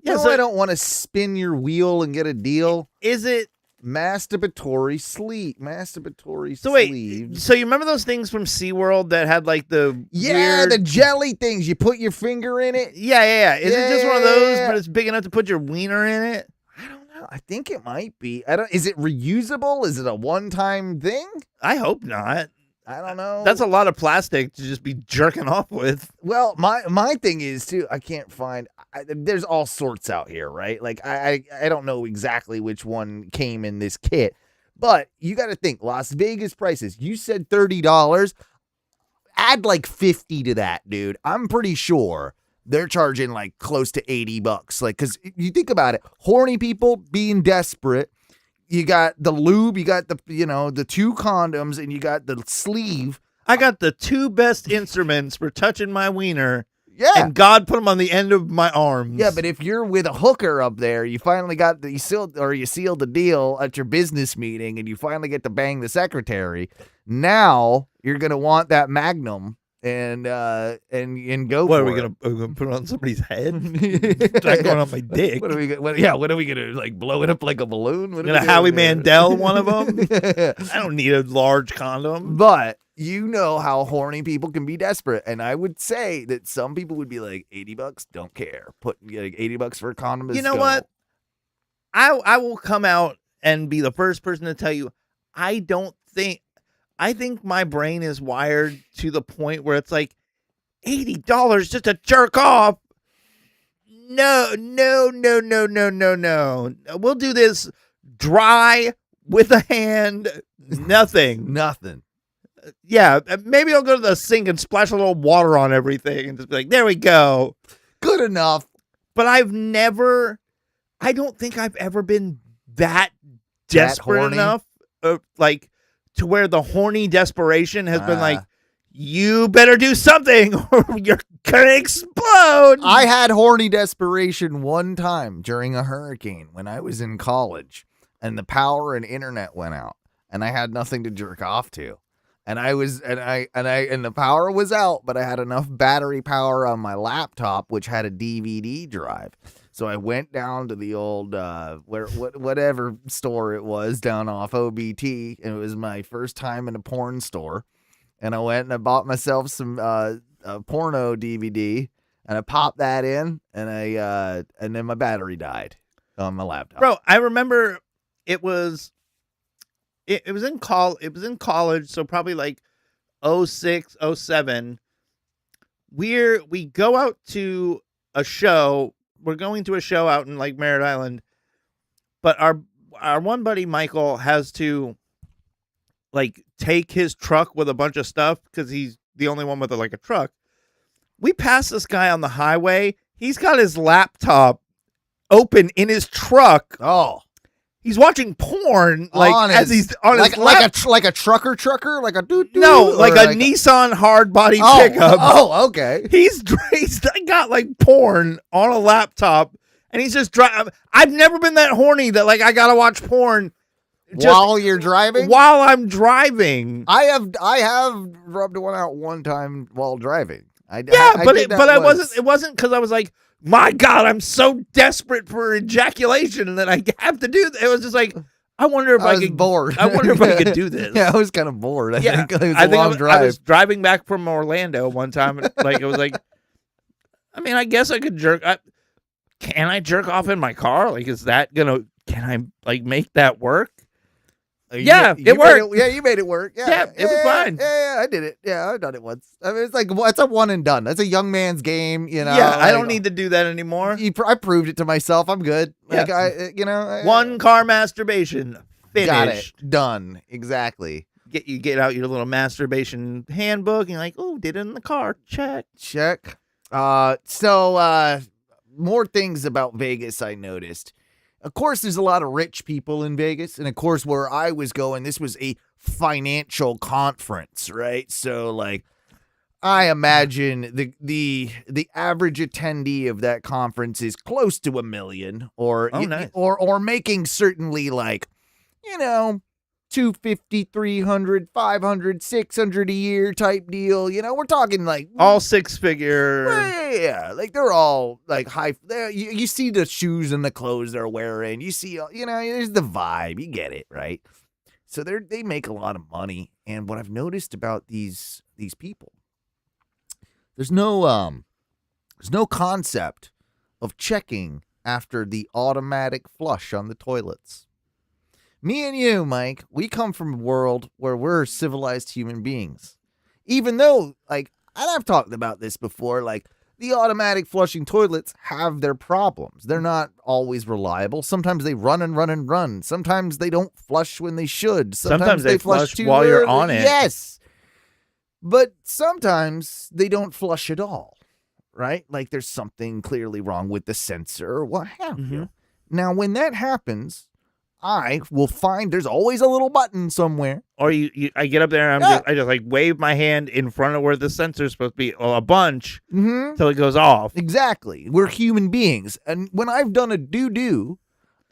Yeah, so I don't want to spin your wheel and get a deal. Is it... Masturbatory sleeve. Masturbatory So wait, sleeves. so you remember those things from SeaWorld that had like the weird... the jelly things. You put your finger in it. Yeah. Is it just one of those, Yeah. but it's big enough to put your wiener in it? I don't know. I think it might be. Is it reusable? Is it a one-time thing? I hope not. I don't know. That's a lot of plastic to just be jerking off with. Well, my thing is too. I can't find. There's all sorts out here, right? Like I don't know exactly which one came in this kit, but you got to think Las Vegas prices. You said $30. Add like 50 to that, dude. I'm pretty sure they're charging like close to $80. Like, because you think about it, horny people being desperate. You got the lube, you got the 2 condoms, and you got the sleeve. I got the 2 best instruments for touching my wiener. Yeah. And God put them on the end of my arms. Yeah, but if you're with a hooker up there, you finally got you sealed the deal at your business meeting, and you finally get to bang the secretary. Now you're gonna want that Magnum and go. What for are we it. gonna put it on somebody's head? It's not going on my dick. What are we gonna like blow it up like a balloon? What are I'm gonna we Howie doing? Mandel one of them. I don't need a large condom. But you know how horny people can be desperate, and I would say that some people would be like $80, don't care. Put like $80 for a condom. You know what? I will come out and be the first person to tell you I think my brain is wired to the point where it's like $80 just to jerk off. No. We'll do this dry with a hand. Nothing. Nothing. Yeah, maybe I'll go to the sink and splash a little water on everything and just be like, there we go. Good enough. But I don't think I've ever been that desperate horny? enough, like, to where the horny desperation has been like, you better do something or you're gonna explode. I had horny desperation one time during a hurricane when I was in college, and the power and internet went out, and I had nothing to jerk off to. And the power was out, but I had enough battery power on my laptop, which had a DVD drive. So I went down to the old whatever store it was down off OBT, and it was my first time in a porn store. And I went and I bought myself some a porno DVD, and I popped that in, and then my battery died on my laptop. Bro, I remember it was in college, so probably like 06, 07. We go out to a show. We're going to a show out in like Merritt Island, but our one buddy Michael has to like take his truck with a bunch of stuff because he's the only one with like a truck. We pass this guy on the highway. He's got his laptop open in his truck. Oh, he's watching porn like as he's on his like a trucker, like a doo-doo, no, like a like Nissan hard body oh, pickup. Oh, okay. He's got like porn on a laptop, and he's just driving. I've never been that horny that like I gotta watch porn While you're driving? While I'm driving. I have rubbed one out one time while driving. It wasn't because I was like, my God, I'm so desperate for ejaculation that I have to do that. It was just like, I wonder if I was could bored. I wonder if I could do this. Yeah, I was kind of bored. I think it was I a long drive. I was driving back from Orlando one time, and like it was like, I mean, I guess I could jerk. Can I jerk off in my car? Like, is that gonna? Can I like make that work? Yeah, it worked. You made it work. Yeah, it was fine. Yeah, I did it. Yeah, I've done it once. I mean, it's a one and done. That's a young man's game, you know. Yeah, I don't need to do that anymore. I proved it to myself. I'm good. Like Yeah. One car masturbation finished. Got it. Done. Exactly. You get out your little masturbation handbook and you're like, oh, did it in the car. Check. So more things about Vegas I noticed. Of course, there's a lot of rich people in Vegas. And of course, where I was going, this was a financial conference, right? So like I imagine the average attendee of that conference is close to $1 million nice. or making certainly like, you know, 250, 300, 500, 600 a year type deal. You know, we're talking like all six figure. Yeah, like they're all like high. You see the shoes and the clothes they're wearing. You see, you know, there's the vibe. You get it, right? So they make a lot of money. And what I've noticed about these people, there's no concept of checking after the automatic flush on the toilets. Me and you, Mike, we come from a world where we're civilized human beings. Even though, like, and I've talked about this before, like, the automatic flushing toilets have their problems. They're not always reliable. Sometimes they run and run and run. Sometimes they don't flush when they should. Sometimes they flush too while early. you're on it. Yes. But sometimes they don't flush at all, right? Like, there's something clearly wrong with the sensor or what have you. Now, when that happens, I will find there's always a little button somewhere. Or I get up there and I just like wave my hand in front of where the sensor's supposed to be, a bunch, till it goes off. Exactly. We're human beings. And when I've done a doo-doo,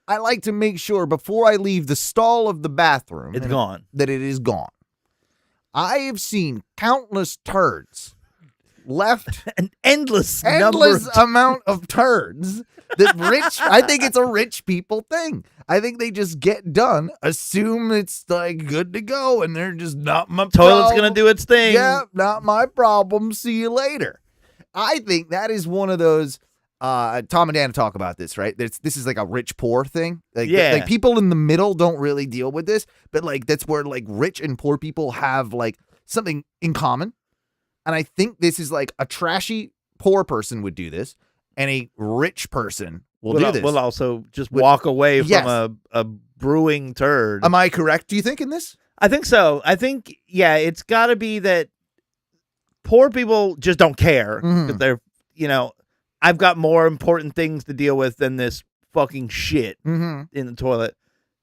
I like to make sure before I leave the stall of the bathroom It's gone. that it is gone. I have seen countless turds left. An endless amount of turds that I think it's a rich people thing. I think they just get done, assume it's like good to go, and they're just not my toilet's problem. gonna do its thing. Yeah, not my problem. See you later. I think that is one of those. Tom and Dan talk about this, right? This is like a rich poor thing. Like, like people in the middle don't really deal with this, but like that's where like rich and poor people have like something in common. And I think this is like a trashy poor person would do this, and a rich person will do this. We'll also just walk away from a brewing turd. Am I correct, do you think, in this? I think so. I think, it's got to be that poor people just don't care. Because they're, I've got more important things to deal with than this fucking shit in the toilet.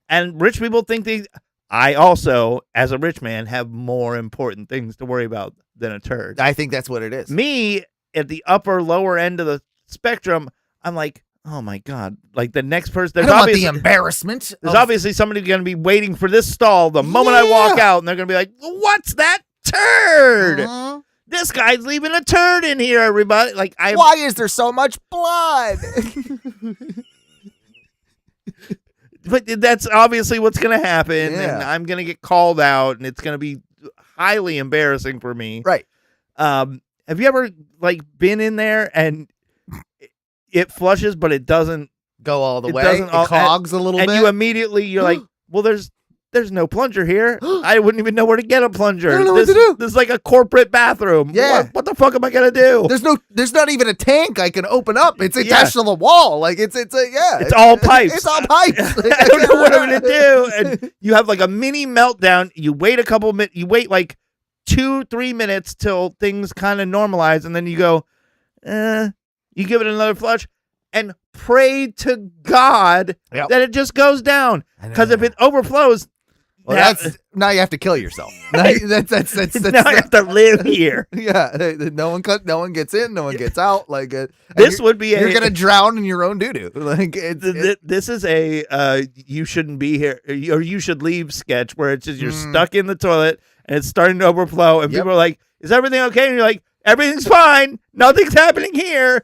And rich people think I also, as a rich man, have more important things to worry about than a turd. I think that's what it is. Me, at the lower end of the spectrum, I'm like, oh my God. Like the next person, I there's don't want obviously, the embarrassment. there's of- obviously somebody going to be waiting for this stall the moment I walk out, and they're going to be like, what's that turd? Uh-huh. This guy's leaving a turd in here, everybody. Like, Why is there so much blood? but that's obviously what's going to happen, Yeah. and I'm going to get called out, and it's going to be highly embarrassing for me. Right. Have you ever like been in there and it flushes, but it doesn't Go all the It way. doesn't It all- cogs a little and bit. you immediately you're like, well, there's no plunger here. I wouldn't even know where to get a plunger. I don't know what this, to do. This is like a corporate bathroom. Yeah. What the fuck am I gonna do? There's not even a tank I can open up. It's attached Yeah. to the wall. Like it's all pipes. It's all pipes. I don't know what I'm gonna do. And you have like a mini meltdown. You wait a couple minutes. You wait like 2-3 minutes till things kind of normalize, and then you go, you give it another flush, and pray to God Yep. that it just goes down. I know. Because if it overflows, Well, now, now you have to kill yourself. That's now I have to live here. yeah. No one gets in. No one gets out. Like and This you're- would be you're gonna drown in your own doo doo. Like this is a you shouldn't be here or you should leave sketch where it's just you're Mm. stuck in the toilet and it's starting to overflow and Yep. people are like, is everything okay? And you're like, everything's fine. Nothing's happening here.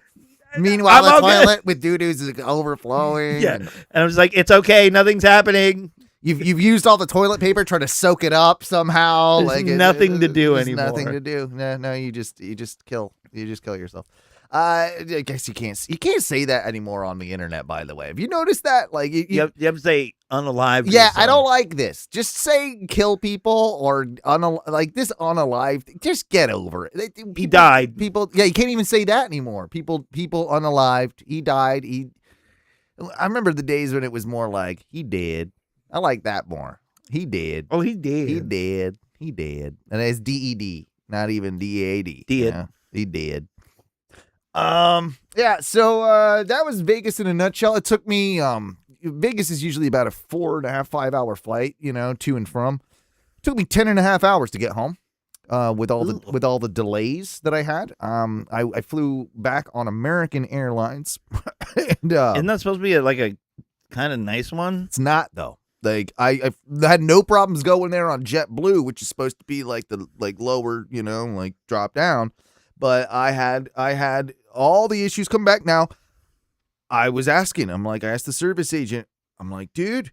Meanwhile, I'm the all good. toilet with doo doos is overflowing. Yeah. and And I'm just like, it's okay. Nothing's happening. You've used all the toilet paper trying to soak it up somehow. There's Like nothing to do there's anymore. Nothing to do. No, you just kill yourself. I guess you can't say that anymore on the internet. By the way, have you noticed that? Like You have to say unalive. yeah, yourself. I don't like this. Just say kill people or like this unalive. Just get over it. He died. People, yeah, you can't even say that anymore. People unalived. He died. I remember the days when it was more like he did. I like that more. He did. Oh, he did. He did. He did. And it's DED, not even DAD. Did. He did. Yeah, so that was Vegas in a nutshell. It took me Vegas is usually about a 4.5, 5 hour flight, to and from. It took me 10.5 hours to get home. With all the delays that I had. I flew back on American Airlines. And Isn't that supposed to be like a kind of nice one? it's not though. Like I had no problems going there on JetBlue, which is supposed to be like the lower, like drop down. But I had all the issues come back. Now I was asking, I asked the service agent, I'm like, dude,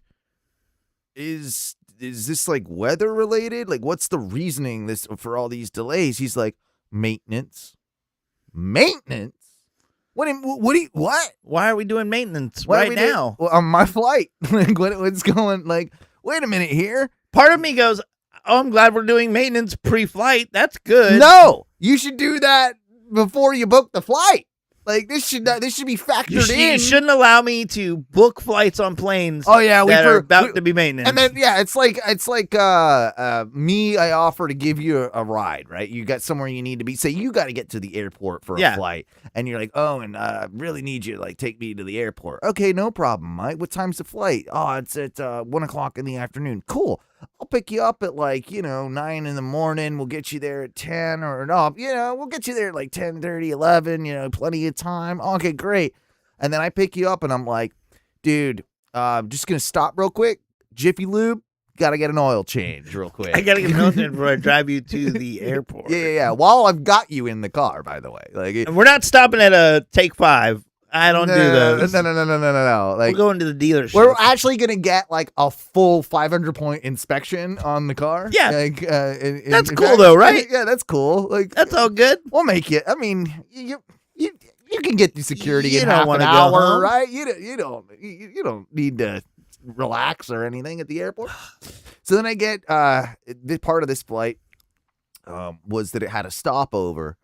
is this like weather related? Like, what's the reasoning for all these delays? He's like, maintenance. What? Why are we doing maintenance What are right we doing? now? Well, on my flight. Like, what's going? Like, wait a minute here. Part of me goes, oh, I'm glad we're doing maintenance pre-flight. That's good. No, you should do that before you book the flight. Like, this should be factored You in. shouldn't allow me to book flights on planes Oh yeah, that are about to be maintenance. And then it's like me. I offer to give you a ride, right? You got somewhere you need to be. Say you got to get to the airport for a flight, and you're like, oh, and I really need you to take me to the airport. Okay, no problem, Mike. What time's the flight? Oh, it's at 1:00 in the afternoon. Cool. I'll pick you up at 9 in the morning. We'll get you there at 10 or no, we'll get you there at 10:30, 11, plenty of time. Okay, great. And then I pick you up and I'm like, dude, I'm just going to stop real quick. Jiffy Lube, got to get an oil change real quick. I gotta get military before I drive you to the airport. Yeah. While I've got you in the car, by the way. And we're not stopping at a Take 5. I don't do those. No. We're going to the dealership. We're actually gonna get a full 500-point inspection on the car. Yeah. That's cool though, right? Yeah, that's cool. That's all good. We'll make it. I mean, you can get through security You in don't half an wanna go hour, home. right? You don't need to relax or anything at the airport. So then I get this part of this flight was that it had a stopover,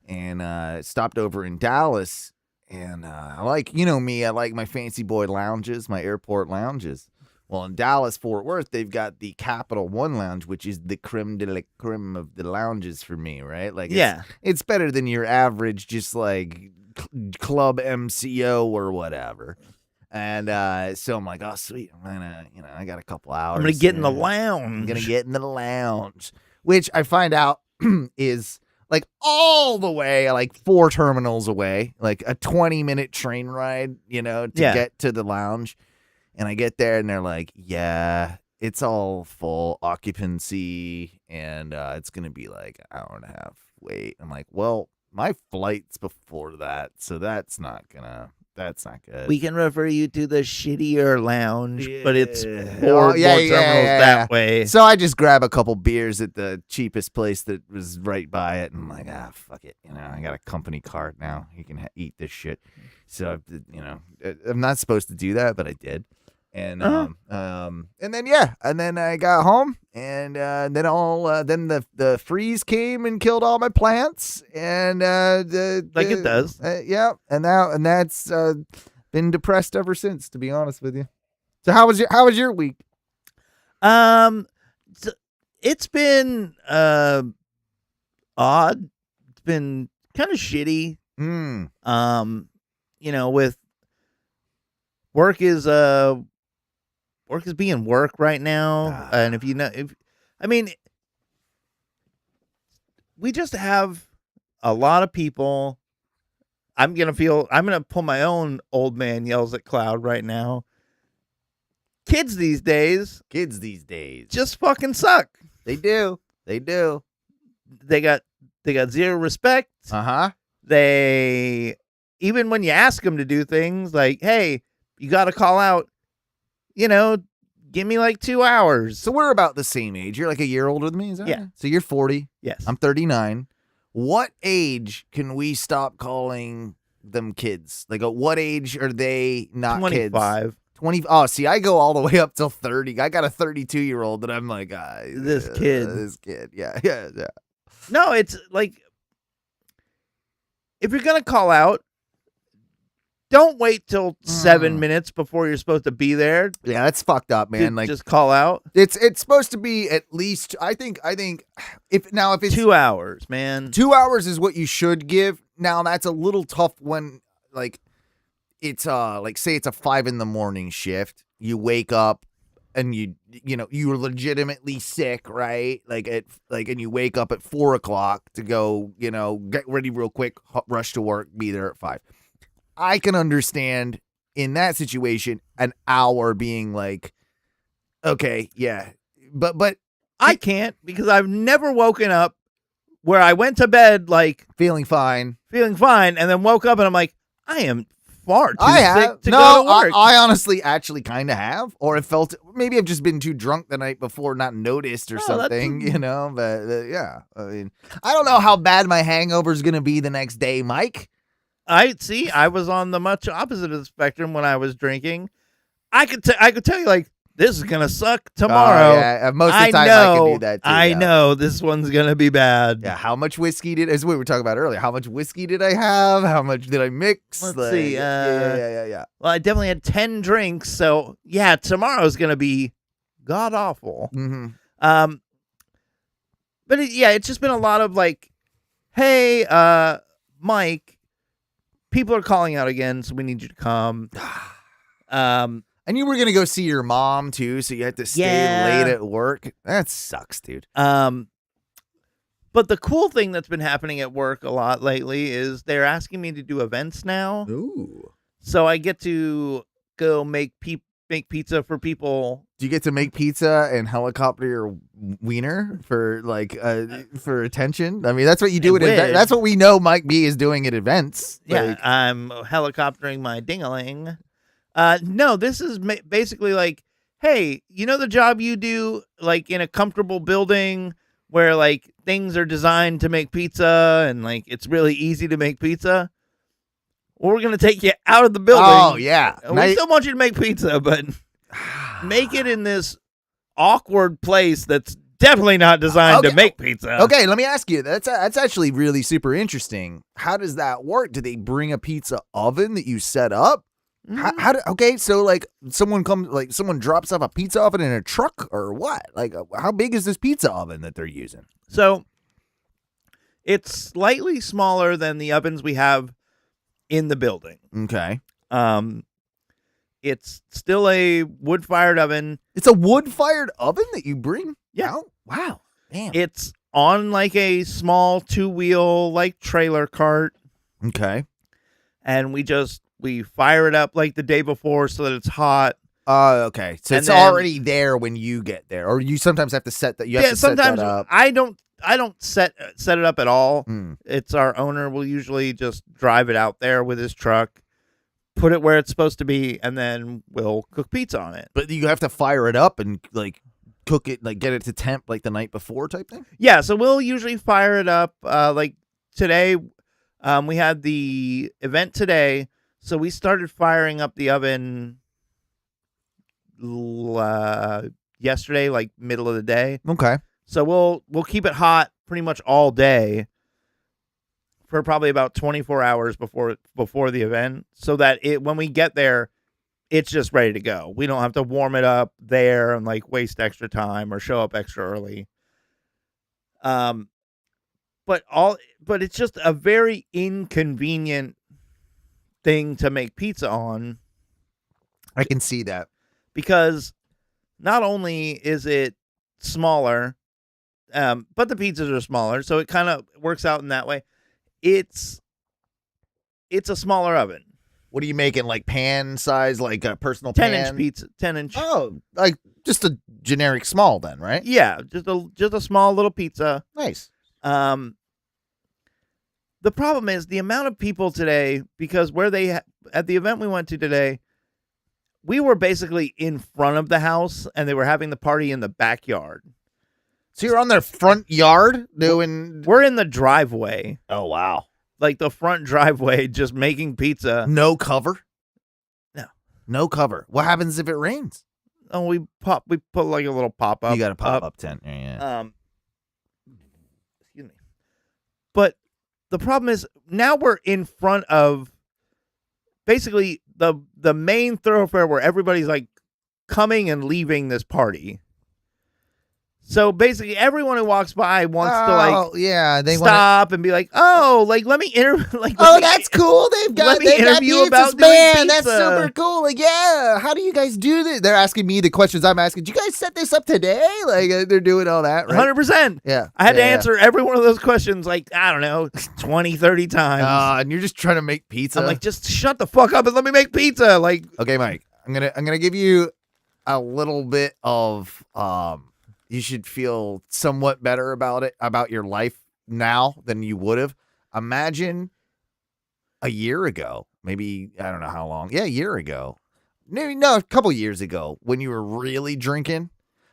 and it stopped over in Dallas. And I like my fancy boy lounges, my airport lounges. Well, in Dallas, Fort Worth, they've got the Capital One Lounge, which is the creme de la creme of the lounges for me, right? It's better than your average, just club MCO or whatever. And so I'm like, oh, sweet, I'm gonna, I got a couple hours. I'm gonna get in the I'm lounge. gonna get in the lounge, which I find out is like all the way, like 4 terminals away, like a 20-minute train ride, to get to the lounge. And I get there and they're like, yeah, it's all full occupancy and it's going to be like an hour and a half wait. I'm like, well, my flight's before that, so that's not good. We can refer you to the shittier lounge, but it's 4 Oh, yeah, more yeah, terminals yeah, that yeah. way. So I just grab a couple beers at the cheapest place that was right by it, and I'm like, fuck it. I got a company card now. You can eat this shit. So, I'm not supposed to do that, but I did. And and then I got home, and then the freeze came and killed all my plants, and Like it does. Yeah, and that's been depressed ever since, to be honest with you. So how was your week? It's been odd. It's been kind of shitty. With work is being work right now, and we just have a lot of people. I'm gonna pull my own old man yells at cloud right now. Kids these days just fucking suck. They do. They got zero respect. They, even when you ask them to do things like, hey, you got to call out, give me like 2 hours. So we're about the same age. You're like a year older than me, is that Yeah. right? So you're 40. Yes. I'm 39. What age can we stop calling them kids? Like, at what age are they not 25. kids? 20. Oh, see, I go all the way up till 30. I got a 32-year-old that I'm like, This kid. Yeah. No, it's like, if you're going to call out, don't wait till 7 minutes before you're supposed to be there. Yeah, that's fucked up, man. Like, just call out. it's supposed to be at least, I think if it's 2 hours, man. 2 hours is what you should give. Now that's a little tough when like it's like, say it's a 5 a.m. shift. You wake up and you're legitimately sick, right? And you wake up at 4 o'clock to go, get ready real quick, rush to work, be there at 5. I can understand in that situation an hour being like, okay, yeah, but I can't, because I've never woken up where I went to bed like feeling fine, and then woke up and I'm like, I am far too sick to no, go to work. I honestly actually kind of have, or it felt maybe I've just been too drunk the night before, not noticed or something, But yeah, I mean, I don't know how bad my hangover is gonna be the next day, Mike. I was on the much opposite of the spectrum when I was drinking. I could tell you, like, this is gonna suck tomorrow. Yeah, most of the time I can do that too. I know this one's gonna be bad. Yeah, how much whiskey as we were talking about earlier, how much whiskey did I have? How much did I mix? Let's see. Yeah. Well, I definitely had 10 drinks, so yeah, tomorrow's gonna be god awful. Mm-hmm. But it's just been a lot of like, hey, Mike, people are calling out again, so we need you to come. And you were gonna go see your mom too, so you had to stay late at work. That sucks, dude. But the cool thing that's been happening at work a lot lately is they're asking me to do events now. Ooh. So I get to go make pizza for people. Do you get to make pizza and helicopter your wiener for for attention? I mean, that's what you do at events. That's what we know Mike B is doing at events. Yeah, I'm helicoptering my ding-a-ling. No, this is basically like, hey, the job you do like in a comfortable building where like things are designed to make pizza and like it's really easy to make pizza? Well, we're going to take you out of the building. Oh, yeah. We still want you to make pizza, but make it in this awkward place that's definitely not designed to make pizza. Okay, let me ask you. That's actually really super interesting. How does that work? Do they bring a pizza oven that you set up? Okay, so like someone drops off a pizza oven in a truck or what? Like, how big is this pizza oven that they're using? So it's slightly smaller than the ovens we have in the building. Okay. It's still a wood-fired oven. It's a wood-fired oven that you bring? Yeah. out? Wow. Damn. It's on like a small 2-wheel like trailer cart, Okay. and we fire it up like the day before so that it's hot. Okay. So And it's then- already there when you get there, or you sometimes have to set that. You have to sometimes set that up. I don't set it up at all. Hmm. It's our owner will usually just drive it out there with his truck, put it where it's supposed to be, and then we'll cook pizza on it. But you have to fire it up and like cook it, like get it to temp like the night before type thing. Yeah, so we'll usually fire it up. Like today, we had the event today, so we started firing up the oven yesterday, like middle of the day. Okay. So we'll keep it hot pretty much all day for probably about 24 hours before the event, so that when we get there, it's just ready to go. We don't have to warm it up there and like waste extra time or show up extra early. But it's just a very inconvenient thing to make pizza on, I can see that. because not only is it smaller, but the pizzas are smaller, so it kind of works out in that way. It's a smaller oven. What are you making? Like pan size, like a personal 10-inch pan? pizza, 10-inch. Oh, like just a generic small then, right? Yeah, just a small little pizza. Nice. The problem is the amount of people today, because at the event we went to today, we were basically in front of the house and they were having the party in the backyard. So you're on their front yard doing. We're in the driveway, Oh wow. like the front driveway, just making pizza. No cover. No. No cover. What happens if it rains? Oh, we put like a little pop up. You got a pop up tent. Yeah. Excuse me. But the problem is now we're in front of basically the main thoroughfare where everybody's like coming and leaving this party. So basically, everyone who walks by wants to like yeah, they want. stop and be like, "Oh, like let me interview." Like, Oh, that's cool. They've got let me they've got interview pizzas, about doing man. That's pizza. super cool. Like, yeah, how do you guys do this? They're asking me the questions I'm asking. Did you guys set this up today? Like, they're doing all that, right? 100%. Yeah, I had to yeah. answer every one of those questions like, I don't know, 20, 30 times. And you're just trying to make pizza. I'm like, just shut the fuck up and let me make pizza. Like, okay, Mike, I'm gonna give you a little bit of you should feel somewhat better about your life now than you would have. Imagine a year ago, maybe, I don't know how long. Yeah, a year ago. Maybe no, a couple years ago when you were really drinking.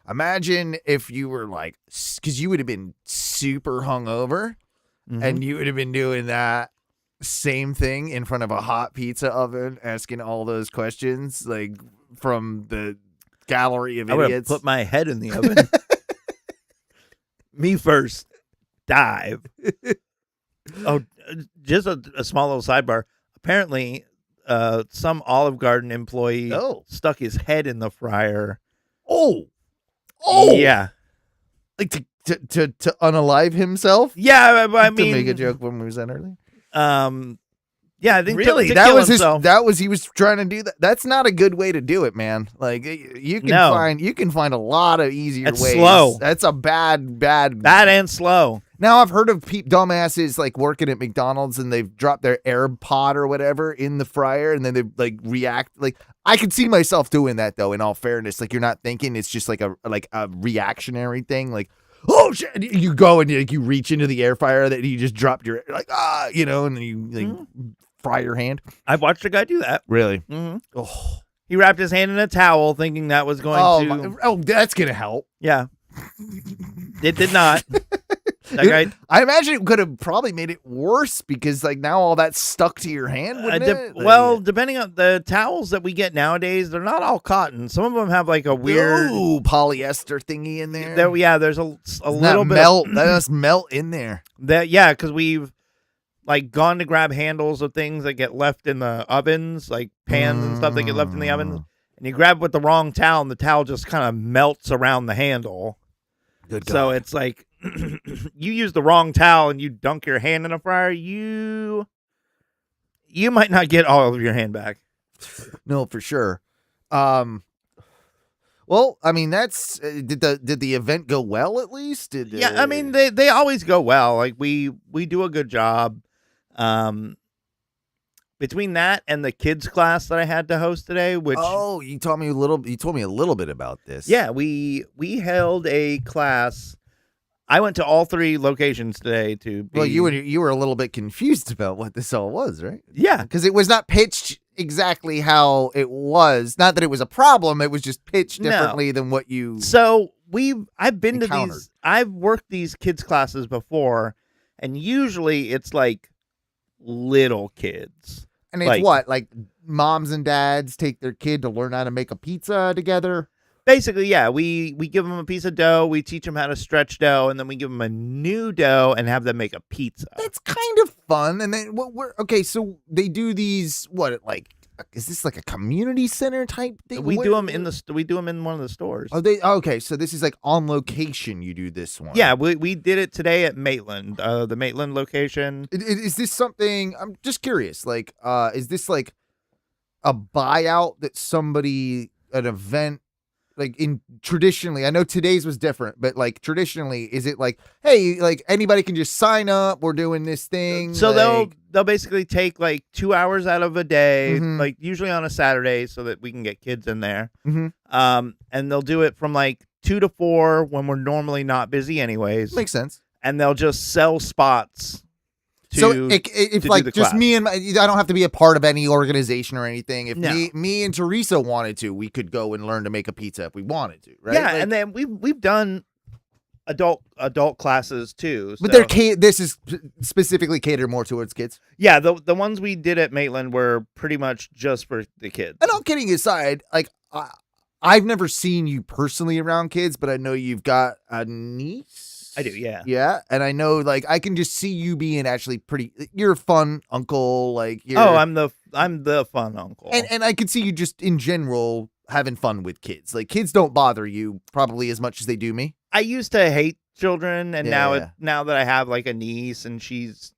Imagine if you were like, because you would have been super hungover and you would have been doing that same thing in front of a hot pizza oven, asking all those questions, like from the gallery of I would have idiots. put my head in the oven. Me first. Dive. Oh, just a small little sidebar. Apparently, some Olive Garden employee stuck his head in the fryer. Oh, Yeah. like to unalive himself. Yeah, I To mean, make a joke when we was in earlier. yeah, I think Really, to that kill was himself. he was trying to do that. That's not a good way to do it, man. Like you No. can find a lot of easier It's ways. slow. That's a bad. Bad and slow. Now I've heard of dumbasses like working at McDonald's and they've dropped their air pod or whatever in the fryer and then they like react. Like I could see myself doing that though. In all fairness, like you're not thinking it's just like a reactionary thing. Like oh shit, and you go and you reach into the air fryer that you just dropped your like and then you like fry your hand. I've watched a guy do that. Really? Mm-hmm. Oh, He wrapped his hand in a towel thinking that was going to... that's gonna help. Yeah. It did not. That guy... I imagine it could have probably made it worse because like now all that's stuck to your hand, wouldn't it? Like, well, depending on the towels that we get nowadays, they're not all cotton. Some of them have like a weird... polyester thingy in there. There's a Doesn't little that bit... melt. That must melt in there. Yeah, because we've like gone to grab handles of things that get left in the ovens, like pans and stuff that get left in the ovens, and you grab with the wrong towel, and the towel just kind of melts around the handle. Good God. So it's like you use the wrong towel and you dunk your hand in a fryer, you might not get all of your hand back. No, for sure. Well, I mean, that's did the event go well at least? Did Yeah, I mean they always go well. Like we do a good job. Between that and the kids class that I had to host today, which oh, you told me a little bit about this. yeah, we held a class. I went to all 3 locations today to be, Well, you were a little bit confused about what this all was, right? yeah. Because it was not pitched exactly how it was. Not that it was a problem, it was just pitched No. differently than what you So I've been to encountered. these, I've worked these kids classes before, and usually it's like little kids. And it's like moms and dads take their kid to learn how to make a pizza together. Basically, yeah, we give them a piece of dough, we teach them how to stretch dough, and then we give them a new dough and have them make a pizza. That's kind of fun. And then okay, so they do these is this like a community center type thing? We do them in one of the stores. Oh, okay, so this is like on location you do this one. Yeah, we did it today at Maitland, the Maitland location. Is this something, I'm just curious, like is this like a buyout that an event like in traditionally, I know today's was different, but like traditionally, is it like, hey, like anybody can just sign up, we're doing this thing? So like, they'll basically take like 2 hours out of a day, Mhm. like usually on a Saturday, so that we can get kids in there. Mhm. And they'll do it from like 2 to 4 when we're normally not busy anyways. makes sense. And they'll just sell spots. So if do like the just class. me and I don't have to be a part of any organization or anything. If No. me and Teresa wanted to, we could go and learn to make a pizza if we wanted to, right? Yeah, Like, and then we've done adult classes too. but so- this is specifically catered more towards kids. yeah, the ones we did at Maitland were pretty much just for the kids. And all kidding aside, like I've never seen you personally around kids, but I know you've got a niece. I do, yeah. Yeah, and I know, like, I can just see you being actually you're a fun uncle, like, you're, Oh, I'm the fun uncle. and I can see you just in general having fun with kids. Like, kids don't bother you probably as much as they do me. I used to hate children, and Yeah. now that I have like a niece, and she's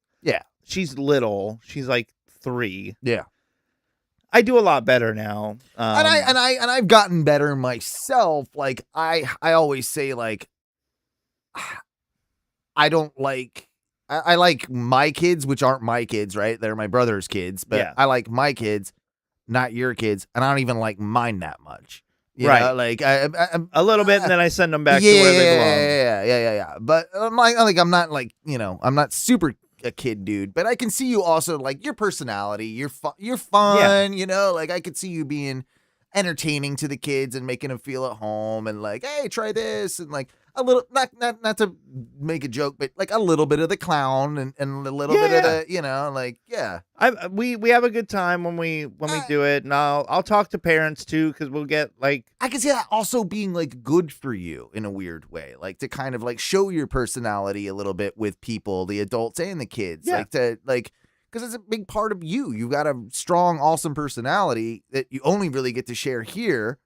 little, she's like 3. Yeah. I do a lot better now. And I've gotten better myself. Like, I always say, like, I don't like. I like my kids, which aren't my kids, right? They're my brother's kids, but Yeah. I like my kids, not your kids, and I don't even like mine that much. You Right. know? Like I'm a little bit, and then I send them back to where they belong. Yeah. But I'm not like, I'm not super a kid dude, but I can see you also like your personality. You're fun, like I could see you being entertaining to the kids and making them feel at home and like, hey, try this, and like a little, not to make a joke, but like a little bit of the clown and a little bit of the, like, yeah. We have a good time when we do it, and I'll talk to parents too, because we'll get like, I can see that also being like good for you in a weird way, like to kind of like show your personality a little bit with people, the adults and the kids, because it's a big part of you. You've got a strong, awesome personality that you only really get to share here,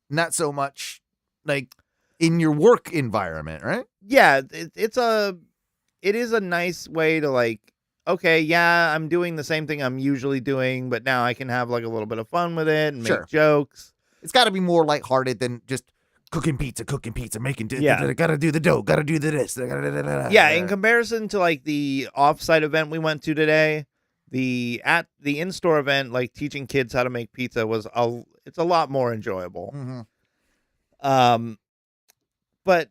not so much like in your work environment, right? yeah, it is a nice way to like, okay, yeah, I'm doing the same thing I'm usually doing, but now I can have like a little bit of fun with it and Sure. make jokes. It's got to be more lighthearted than just cooking pizza, making Yeah. gotta do the dough, gotta do the this. Gotta, Yeah, in comparison to like the offsite event we went to today, the in-store event, like teaching kids how to make pizza it's a lot more enjoyable. Mhm. But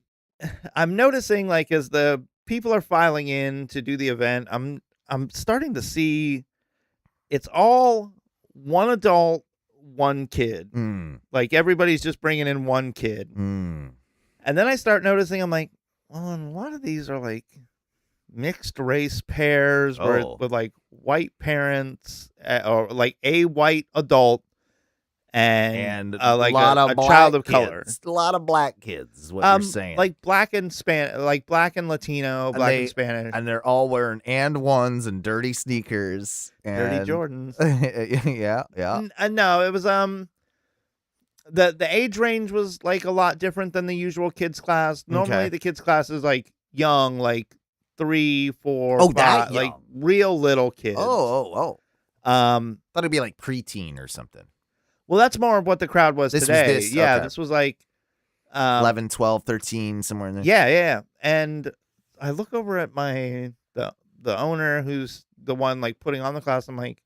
I'm noticing, like, as the people are filing in to do the event, I'm starting to see it's all one adult, one kid. Mm. Like everybody's just bringing in one kid. Mm. And then I start noticing, I'm like, well, and a lot of these are like mixed race pairs with like white parents or like a white adult and like a child of color. A lot of black kids is what you're saying. Like black and Latino, black and Spanish. And they're all wearing and ones and dirty sneakers. Dirty And Jordans. yeah. No, it was the age range was like a lot different than the usual kids class. Normally Okay. the kids class is like young, like 3, 4, Oh, 5, that like young. real little kids. Oh. Thought it'd be like preteen or something. Well, that's more of what the crowd was This was today. this, Yeah, okay. this was like 11, 12, 13, somewhere in there. Yeah. And I look over at the owner who's the one like putting on the class. I'm like,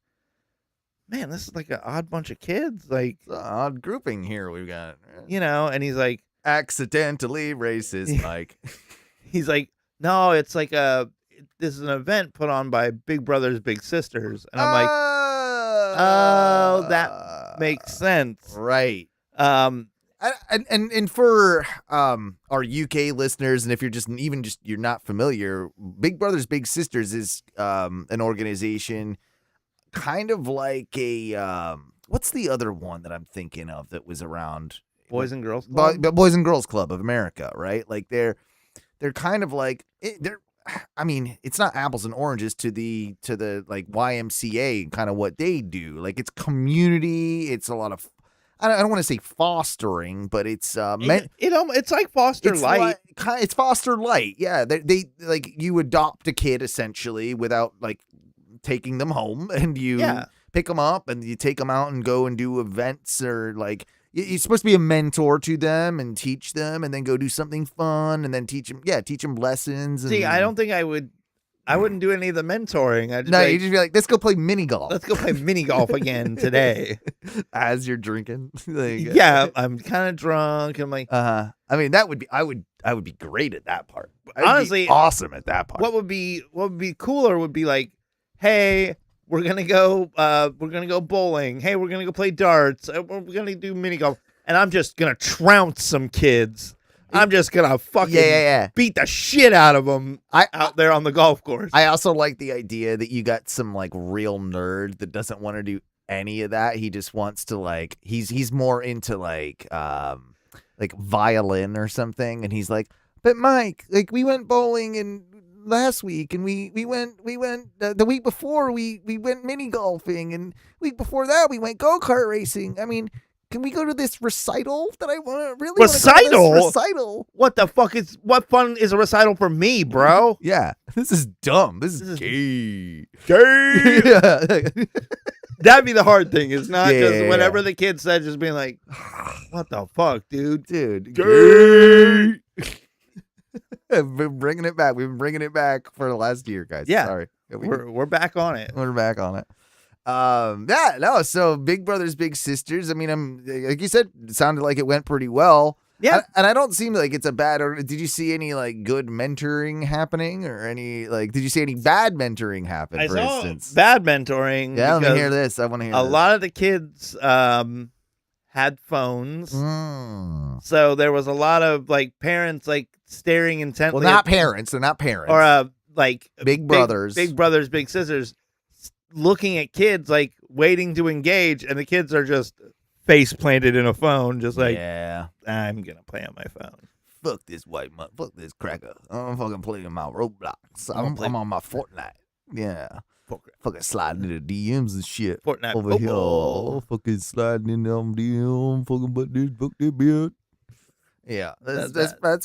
man, this is like an odd bunch of kids. Like, It's an odd grouping here we've got. and he's like, Accidentally racist, Mike. he's like, no, it's like this is an event put on by Big Brothers Big Sisters. And I'm like, oh, that makes sense. Right. Um, And for our UK listeners, and if you're you're not familiar, Big Brothers Big Sisters is an organization kind of like a what's the other one that I'm thinking of that was around? Boys and Girls Club? Boys and Girls Club of America, right? Like they're kind of like I mean, it's not apples and oranges to the like YMCA kind of what they do. Like it's community, it's a lot of I don't want to say fostering, but it's it's like foster light. It's foster light. Yeah, they like you adopt a kid essentially without like taking them home, and you pick them up and you take them out and go and do events, or like you're supposed to be a mentor to them and teach them, and then go do something fun and then teach them lessons. See, I don't think I wouldn't do any of the mentoring. You just be like, let's go play mini golf. Let's go play mini golf again today. As you're drinking. Yeah, I'm kind of drunk. I'm like, I mean, I would be great at that part. Honestly, awesome at that part. What would be cooler would be like, hey, we're gonna go bowling. Hey, we're gonna go play darts. We're gonna do mini golf, and I'm just gonna trounce some kids. I'm just gonna fucking beat the shit out of them out there on the golf course. I also like the idea that you got some like real nerd that doesn't want to do any of that. He just wants to like he's more into like violin or something, and he's like, but Mike, like we went bowling and last week, and we went the week before we went mini golfing, and week before that we went go-kart racing. I mean, can we go to this recital that I want to recital? What the fuck what fun is a recital for me, bro? Yeah, this is dumb. This is gay. Yeah. That'd be the hard thing. It's not just whatever the kid said, just being like, what the fuck, dude? Gay. We've been bringing it back. We've been bringing it back for the last year, guys. Yeah. Sorry. We're back on it. We're back on it. So Big Brothers Big Sisters. I mean, I'm like you said, it sounded like it went pretty well. Yeah. And I don't seem like it's a bad. Or did you see any like good mentoring happening, or any like? Did you see any bad mentoring happen? I for saw instance, bad mentoring. Yeah, let me hear this. I want to hear a lot of the kids had phones, so there was a lot of like parents like staring intently. Well, not parents. They're not parents. Or like big brothers, big brothers, big sisters, looking at kids like waiting to engage, and the kids are just face planted in a phone, just like, I'm gonna play on my phone. Fuck this white man. Fuck this cracker. I'm fucking playing my Roblox. I'm on my Fortnite. Yeah. Fucking sliding into DMs and shit. Fortnite over here. Fucking sliding in them DM. Fucking but this fuck that bitch. Yeah, that's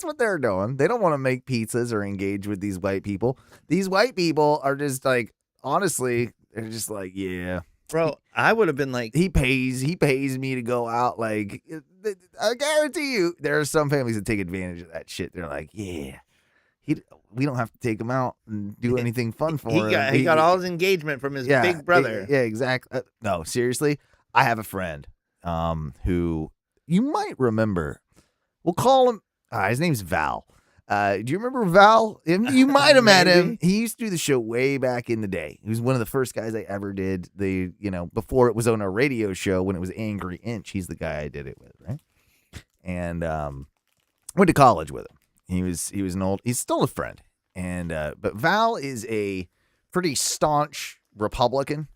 what they're doing. They don't want to make pizzas or engage with these white people. These white people are just like, honestly, they're just like, yeah. Bro, I would have been like, he pays me to go out. Like, I guarantee you, there are some families that take advantage of that shit. They're like, yeah, we don't have to take him out and do anything fun for him. He got all his engagement from his big brother. Yeah, exactly. No, seriously, I have a friend who you might remember. We'll call him. His name's Val. Do you remember Val? You might have met him. He used to do the show way back in the day. He was one of the first guys I ever did. Before it was on a radio show when it was Angry Inch. He's the guy I did it with, right? And went to college with him. He's still a friend. And but Val is a pretty staunch Republican.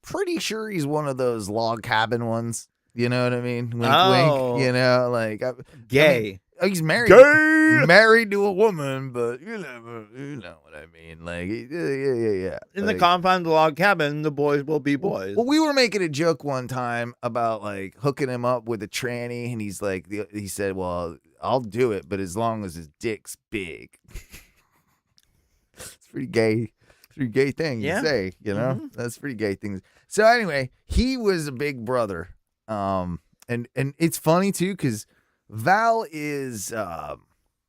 Pretty sure he's one of those log cabin ones. You know what I mean? Wink, wink. You know, like gay. He's married. Gay. Married to a woman, but you know what I mean. Like, yeah. In the confines of the log cabin, the boys will be boys. Well, we were making a joke one time about like hooking him up with a tranny, and he's like, he said, "Well, I'll do it, but as long as his dick's big." It's pretty gay. Pretty gay thing to say, you know. Mm-hmm. That's pretty gay things. So anyway, he was a big brother. And it's funny too, because Val is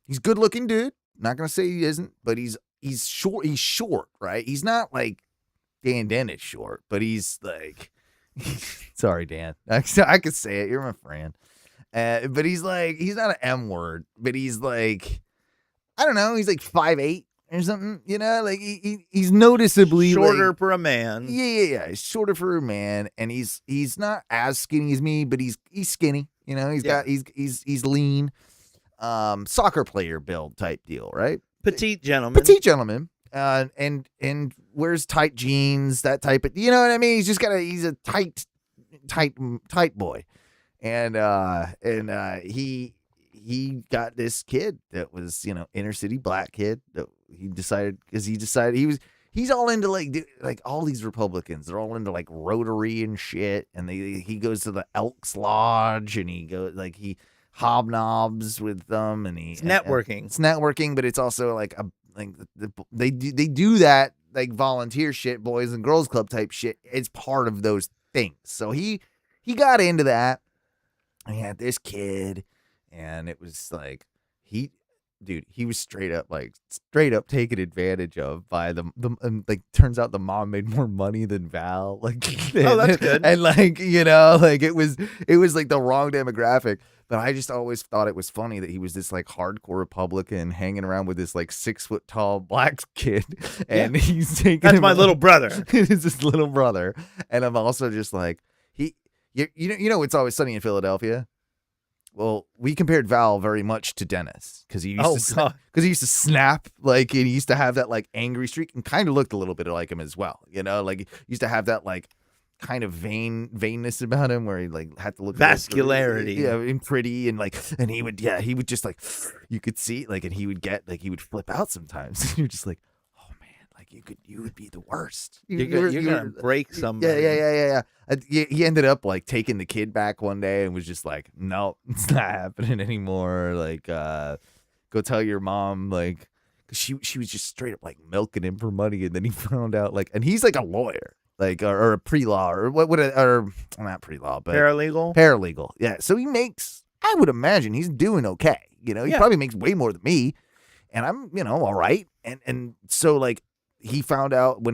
he's good looking dude. Not gonna say he isn't, but he's short. He's short, right? He's not like Dan Dennis short, but he's like sorry, Dan. I could say it. You're my friend. But he's not an M word, but he's like, I don't know, he's like 5'8" or something, you know, like he's noticeably Shorter like, for a man. Yeah. He's shorter for a man, and he's not as skinny as me, but he's skinny, you know, he's lean, soccer player build type deal, right? Petite gentleman. Petite gentleman. And wears tight jeans, that type of, you know what I mean? He's a tight boy. And he got this kid that was, you know, inner city black kid that he's all into like all these Republicans. They're all into like Rotary and shit. And he goes to the Elks Lodge, and he hobnobs with them, and It's networking. It's networking, but it's also like they do that like volunteer shit, boys and girls club type shit. It's part of those things. So he got into that. He had this kid, and it was like he was straight up taken advantage of by the and like turns out the mom made more money than Val. Like, oh, that's good. And like, you know, like it was like the wrong demographic. But I just always thought it was funny that he was this like hardcore Republican hanging around with this like 6 foot tall black kid, and he's taking That's him my little brother. It's his little brother, and I'm also just like you know, It's Always Sunny in Philadelphia. Well, we compared Val very much to Dennis because he used to snap like, and he used to have that like angry streak, and kind of looked a little bit like him as well. You know, like he used to have that like kind of vainness about him where he like had to look vascularity, and pretty, and like, and he would just like, you could see like, and he would flip out sometimes. You're just like, oh man, like you would be the worst. You're gonna break somebody. Yeah. He ended up like taking the kid back one day and was just like, no, it's not happening anymore. Like, go tell your mom, like, cause she was just straight up like milking him for money. And then he found out like, and he's like a lawyer, like, or a pre-law or or not pre-law, but paralegal. Yeah. So he makes, I would imagine he's doing okay. You know, he probably makes way more than me, and I'm, you know, all right. And so like when he found out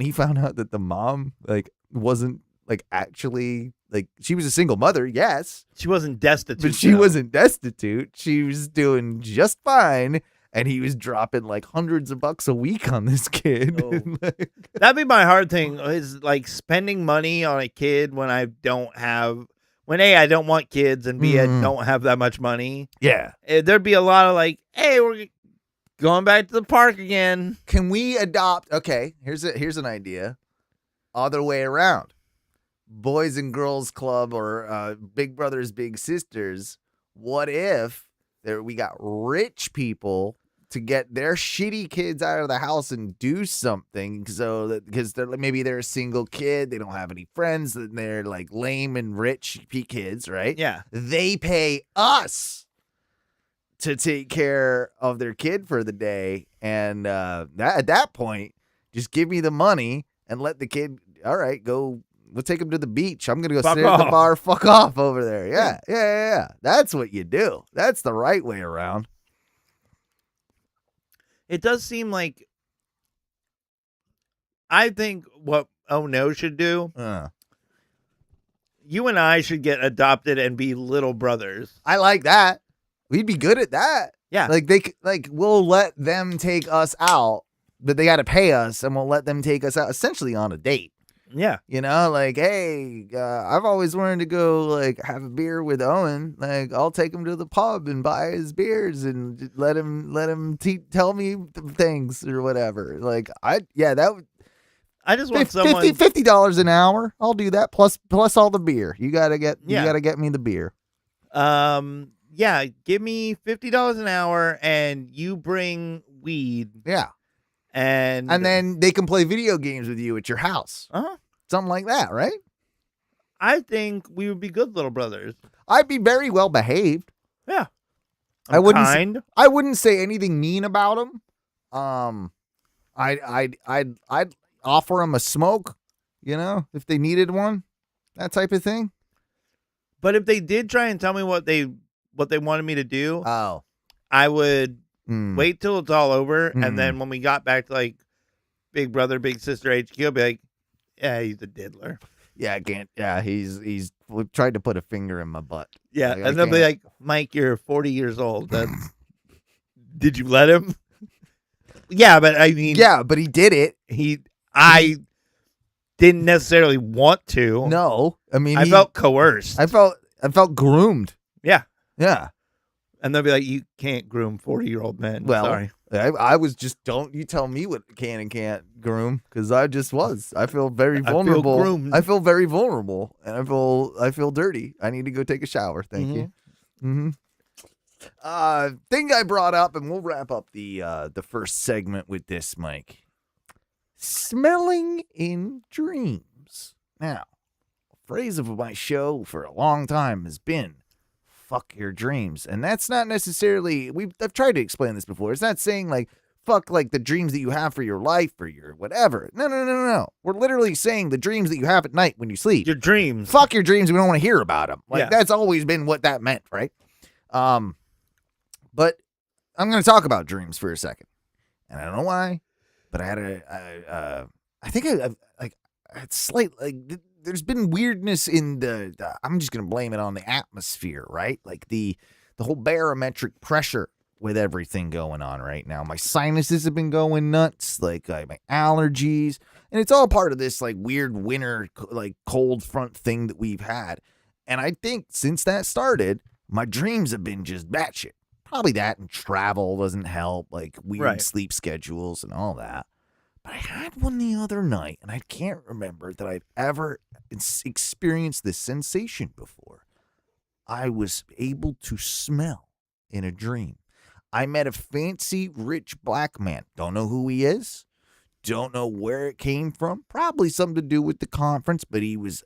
that the mom like wasn't like actually like, she was a single mother, yes, she wasn't destitute, but she wasn't destitute. She was doing just fine, and he was dropping like hundreds of bucks a week on this kid. Oh. That'd be my hard thing, is like spending money on a kid when I don't want kids, and B, I don't have that much money. Yeah, there'd be a lot of like, hey, we're going back to the park again. Can we adopt? Okay, here's an idea. Other way around. Boys and Girls Club, or Big Brothers Big Sisters. What if we got rich people to get their shitty kids out of the house and do something, so that because they're a single kid, they don't have any friends, and they're like lame and rich kids, right? Yeah, they pay us to take care of their kid for the day, and at that point, just give me the money and let the kid. All right, go. We'll take him to the beach. I'm gonna go sit at the bar. Fuck off over there. Yeah. That's what you do. That's the right way around. It does seem like, I think what Oh No should do, you and I should get adopted and be little brothers. I like that. We'd be good at that. Yeah. Like we'll let them take us out, but they got to pay us, and we'll let them take us out essentially on a date. Yeah. You know, like, hey, I've always wanted to go like have a beer with Owen. Like, I'll take him to the pub and buy his beers and let him tell me things or whatever. Like, I just want someone $50 an hour. I'll do that plus all the beer. You gotta get me the beer. Yeah, give me $50 an hour and you bring weed. Yeah. And then they can play video games with you at your house. Something like that, right? I think we would be good little brothers. I'd be very well behaved. Yeah. I wouldn't say anything mean about them. I'd offer them a smoke, you know, if they needed one, that type of thing. But if they did try and tell me what they what they wanted me to do, Oh. I would Mm. wait till it's all over, Mm. and then when we got back to like Big Brother, Big Sister HQ, I'd be like, yeah, he's a diddler. Yeah, I can't. Yeah, he's tried to put a finger in my butt. Yeah, Like, I and they'll be can't. like, Mike, you're 40 years old. Did you let him? Yeah, but I mean, Yeah, but he did it. I didn't necessarily want to. No, I mean, I felt coerced. I felt groomed. Yeah. Yeah. And they'll be like, you can't groom 40-year-old men. Well, Sorry. I was just, don't you tell me what can and can't groom, because I just was. I feel very I feel vulnerable. groomed. I feel very vulnerable, and I feel dirty. I need to go take a shower. Thank you. Mm-hmm. Thing I brought up, and we'll wrap up the first segment with this, Mike. Smelling in dreams. Now, a phrase of my show for a long time has been fuck your dreams. And that's not necessarily, I've tried to explain this before. It's not saying like fuck like the dreams that you have for your life or your whatever. No. We're literally saying the dreams that you have at night when you sleep. Your dreams. Fuck your dreams. We don't want to hear about them. Like Yeah. that's always been what that meant, right? But I'm going to talk about dreams for a second. And I don't know why, but I had I think I had slight, like, there's been weirdness in the I'm just going to blame it on the atmosphere, right? Like the whole barometric pressure with everything going on right now. My sinuses have been going nuts, like my allergies, and it's all part of this like weird winter, like cold front thing that we've had. And I think since that started, my dreams have been just batshit. Probably that, and travel doesn't help, like weird sleep schedules and all that. But I had one the other night, and I can't remember that I've ever experienced this sensation before. I was able to smell in a dream. I met a fancy, rich black man. Don't know who he is. Don't know where it came from. Probably something to do with the conference, but he was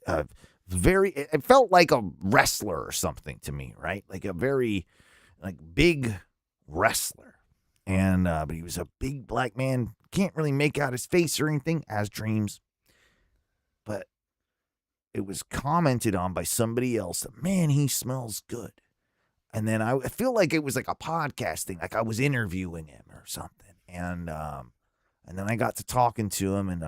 it felt like a wrestler or something to me, right? Like a very big wrestler. And but he was a big black man. Can't really make out his face or anything, as dreams. But it was commented on by somebody else that, man, he smells good. And then I feel like it was like a podcast thing, like I was interviewing him or something. And then I got to talking to him and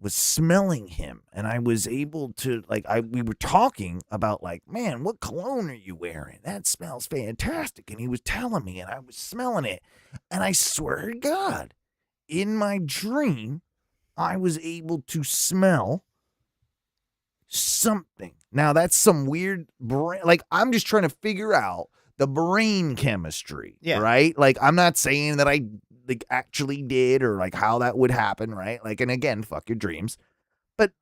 was smelling him. And I was able to, we were talking about like, man, what cologne are you wearing? That smells fantastic. And he was telling me, and I was smelling it. And I swear to God, in my dream, I was able to smell something. Now, that's some weird brain. Like, I'm just trying to figure out the brain chemistry, right? Like, I'm not saying that I actually did or like how that would happen, right? Like, and again, fuck your dreams. But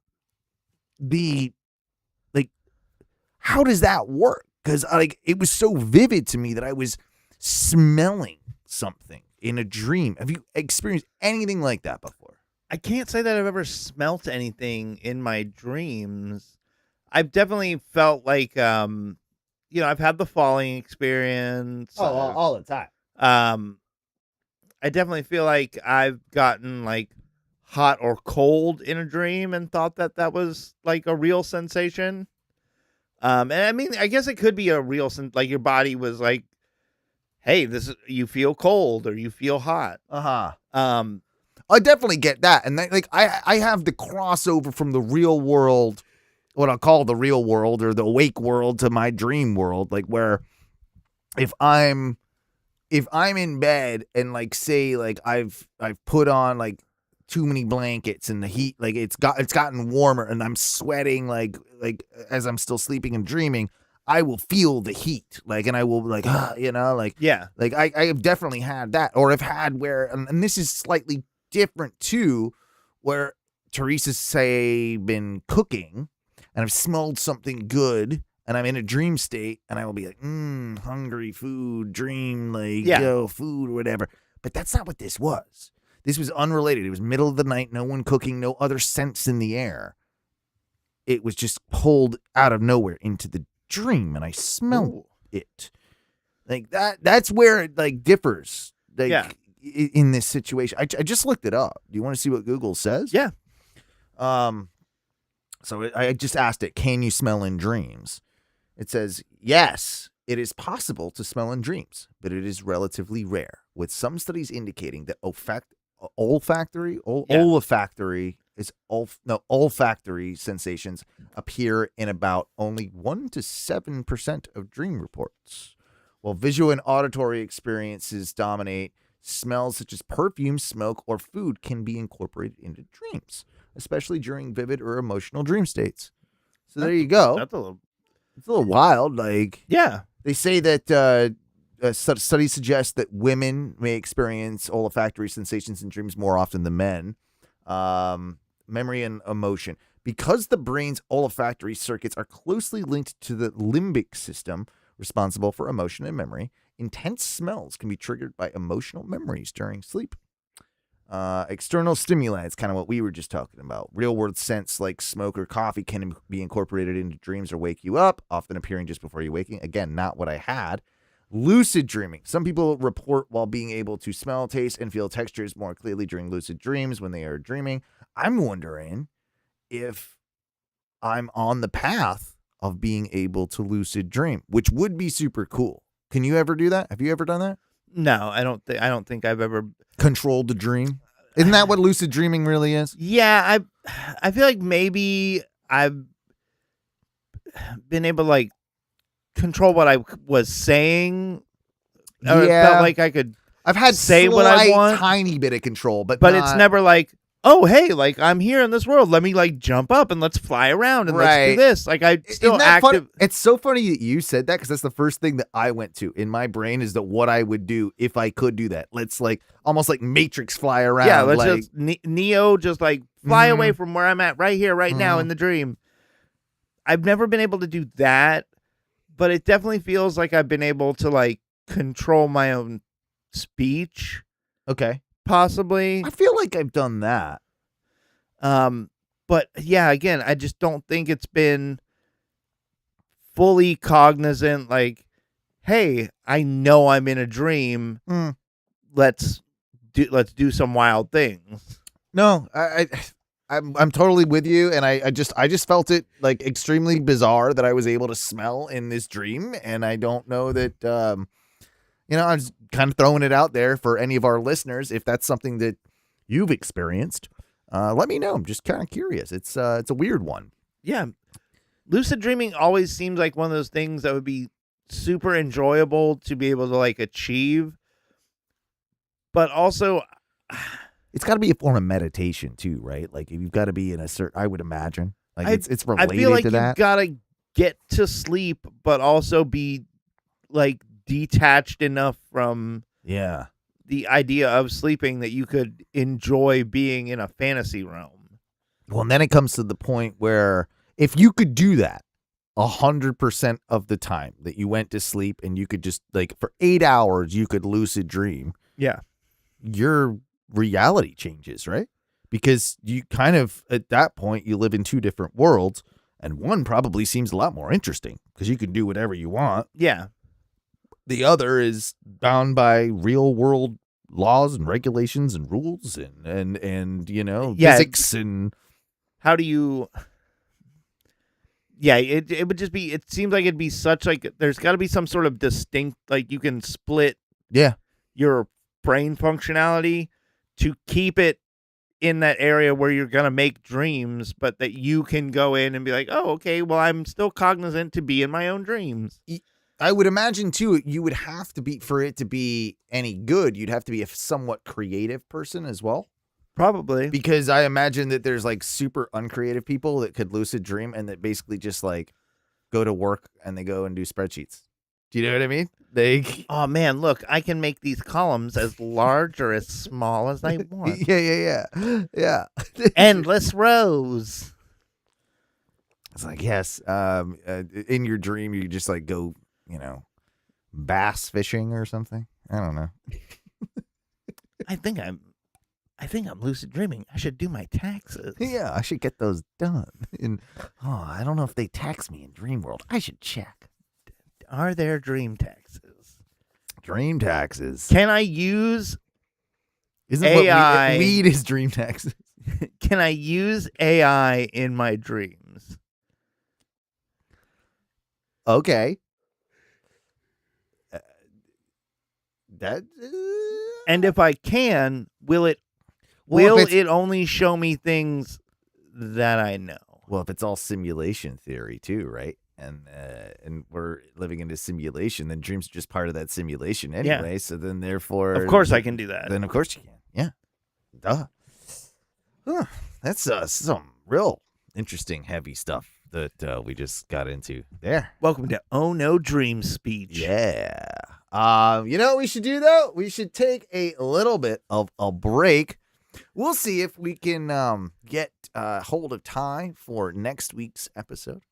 how does that work? Because it was so vivid to me that I was smelling something in a dream. Have you experienced anything like that before? I can't say that I've ever smelt anything in my dreams. I've definitely felt like, I've had the falling experience. All the time. I definitely feel like I've gotten like hot or cold in a dream and thought that was like a real sensation. And I mean, I guess it could be a real like your body was like, hey, you feel cold or you feel hot. I definitely get that. And I have the crossover from the real world, what I'll call the real world or the awake world, to my dream world. Like where if I'm in bed and like say like I've put on like too many blankets and the heat, like it's gotten warmer and I'm sweating like as I'm still sleeping and dreaming, I will feel the heat, like, and I will like, like I have definitely had that, or I've had where, and this is slightly different too, where Teresa's say been cooking and I've smelled something good and I'm in a dream state and I will be like, hungry, food, dream, like, food or whatever. But that's not what this was. This was unrelated. It was middle of the night, no one cooking, no other scents in the air. It was just pulled out of nowhere into the dream and I smelled it. Like that's where it like differs. Like in this situation. I just looked it up. Do you want to see what Google says? Yeah. So I just asked it, can you smell in dreams? It says, yes, It is possible to smell in dreams, but it is relatively rare, with some studies indicating that olfactory sensations appear in about only 1 to 7% of dream reports. While visual and auditory experiences dominate, smells such as perfume, smoke, or food can be incorporated into dreams, especially during vivid or emotional dream states. So there you go. That's a little. It's a little wild. Like, Yeah. they say that studies suggest that women may experience olfactory sensations in dreams more often than men. Memory and emotion. Because the brain's olfactory circuits are closely linked to the limbic system, responsible for emotion and memory, intense smells can be triggered by emotional memories during sleep. External stimuli, it's kind of what we were just talking about. Real-world scents like smoke or coffee can be incorporated into dreams or wake you up, often appearing just before you're waking. Again, not what I had. Lucid dreaming. Some people report while being able to smell, taste, and feel textures more clearly during lucid dreams when they are dreaming. I'm wondering if I'm on the path of being able to lucid dream, which would be super cool. Can you ever do that? Have you ever done that? No, I don't think I've ever Controlled the dream? Isn't that what lucid dreaming really is? Yeah, I feel like maybe I've been able to like control what I was saying. Or it felt like I could I've had say what I want, tiny bit of control, but it's never like, oh hey, like I'm here in this world. Let me like jump up and let's fly around and let's do this. Like I still Isn't that active. funny? It's so funny that you said that because that's the first thing that I went to in my brain is that what I would do if I could do that. Let's like almost like Matrix fly around. Yeah, let's like, just Neo just like fly away from where I'm at right here, right now in the dream. I've never been able to do that, but it definitely feels like I've been able to like control my own speech. Okay. Possibly. I feel like I've done that. But yeah, again, I just don't think it's been fully cognizant. Like, hey, I know I'm in a dream. Let's do some wild things. No, I'm totally with you, and I just felt it like extremely bizarre that I was able to smell in this dream, and I don't know that I was kind of throwing it out there for any of our listeners if that's something that you've experienced. Let me know. I'm just kind of curious. It's a weird one. Yeah. Lucid dreaming always seems like one of those things that would be super enjoyable to be able to like achieve. But also it's got to be a form of meditation too, right? Like you've got to be in a certain, I would imagine. Like it's related I feel like to that. You've got to get to sleep but also be like detached enough from the idea of sleeping that you could enjoy being in a fantasy realm. Well, and then it comes to the point where if you could do that 100% of the time that you went to sleep and you could just like for 8 hours, you could lucid dream. Yeah. Your reality changes, right? Because you kind of, at that point, you live in two different worlds and one probably seems a lot more interesting because you can do whatever you want. Yeah. The other is bound by real world laws and regulations and rules and physics and how do you it would just be, it seems like it'd be such like there's got to be some sort of distinct, like you can split your brain functionality to keep it in that area where you're going to make dreams, but that you can go in and be like, oh, okay, well, I'm still cognizant to be in my own dreams. I would imagine too, you would have to be, for it to be any good, you'd have to be a somewhat creative person as well. Probably. Because I imagine that there's like super uncreative people that could lucid dream and that basically just like go to work and they go and do spreadsheets. Do you know what I mean? Oh man, look, I can make these columns as large or as small as I want. Yeah. Endless rows. It's like, yes, in your dream, you just like go, bass fishing or something. I don't know. I think I'm lucid dreaming. I should do my taxes. Yeah, I should get those done. And I don't know if they tax me in Dream World. I should check. Are there dream taxes? Dream taxes. Can I use Isn't AI? What weed is dream taxes. Can I use AI in my dreams? Okay. That. And if I can, will it Well, if it only show me things that I know? Well, if it's all simulation theory too, right? And we're living in a simulation, then dreams are just part of that simulation anyway. So then, therefore, Of course I can do that. Then of course you can. Yeah. Duh. Huh. That's some real interesting, heavy stuff that we just got into there. Welcome to Oh No Dream Speech. Yeah. You know what we should do though? We should take a little bit of a break. We'll see if we can get hold of Ty for next week's episode.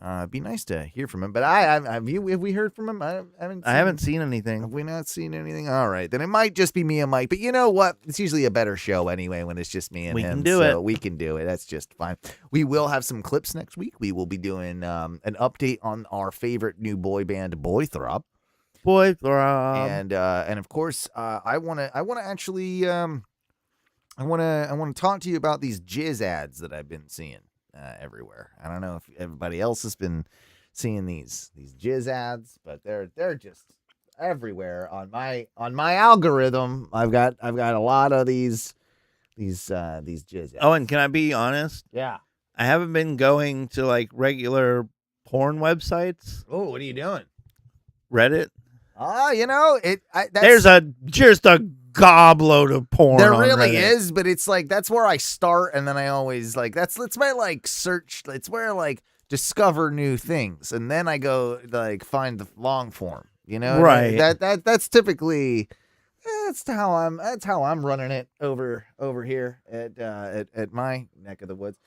It'd be nice to hear from him. But have we heard from him? I haven't seen anything. Have we not seen anything? All right, then it might just be me and Mike. But you know what? It's usually a better show anyway when it's just me and him. We can do it. We can do it. That's just fine. We will have some clips next week. We will be doing an update on our favorite new boy band, Boy Throb. Boy Throb. And of course, I want to actually I want to talk to you about these jizz ads that I've been seeing everywhere. I don't know if everybody else has been seeing these jizz ads, but they're just everywhere on my algorithm. I've got a lot of these jizz ads. Oh, and can I be honest? Yeah. I haven't been going to like regular porn websites. Oh, what are you doing? Reddit. You know There's just a gobload of porn. There on really Reddit. is, but it's like that's where I start, and then I always like that's my like search. It's where I like discover new things, and then I go like find the long form. You know, right? That's typically that's how I'm running it over here at my neck of the woods.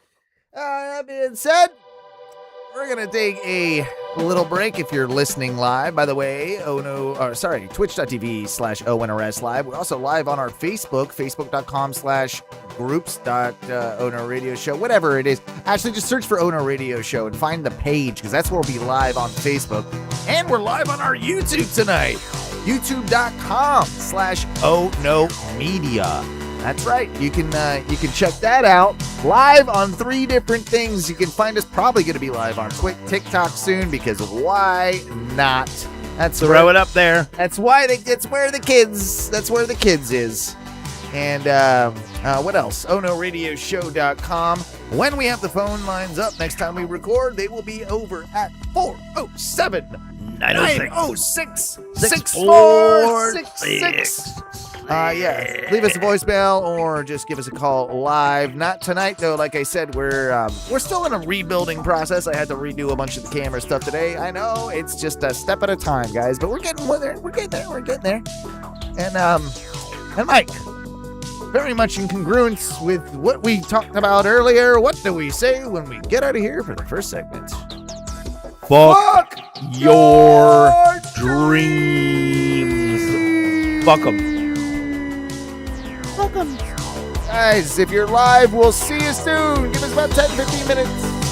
That being said, we're gonna take a little break. If you're listening live, by the way, twitch.tv/ONRS live. We're also live on our Facebook, facebook.com/groups.ono radio show, whatever it is. Actually, just search for Ono Radio Show and find the page, because that's where we'll be live on Facebook. And we're live on our YouTube tonight, youtube.com/ono media. That's right. You can check that out live on 3 different things. You can find us probably going to be live on TikTok soon, because why not? That's Throw it up there. That's why that's where the kids is. And what else? ONORadioshow.com. When we have the phone lines up next time we record, they will be over at 407-906-6466. Yeah, leave us a voicemail or just give us a call live. Not tonight though. Like I said, we're still in a rebuilding process. I had to redo a bunch of the camera stuff today. I know it's just a step at a time, guys, but we're getting there. We're getting there. And Mike, very much in congruence with what we talked about earlier. What do we say when we get out of here for the first segment? Fuck your dreams. Fuck them. Guys, if you're live, we'll see you soon. Give us about 10-15 minutes.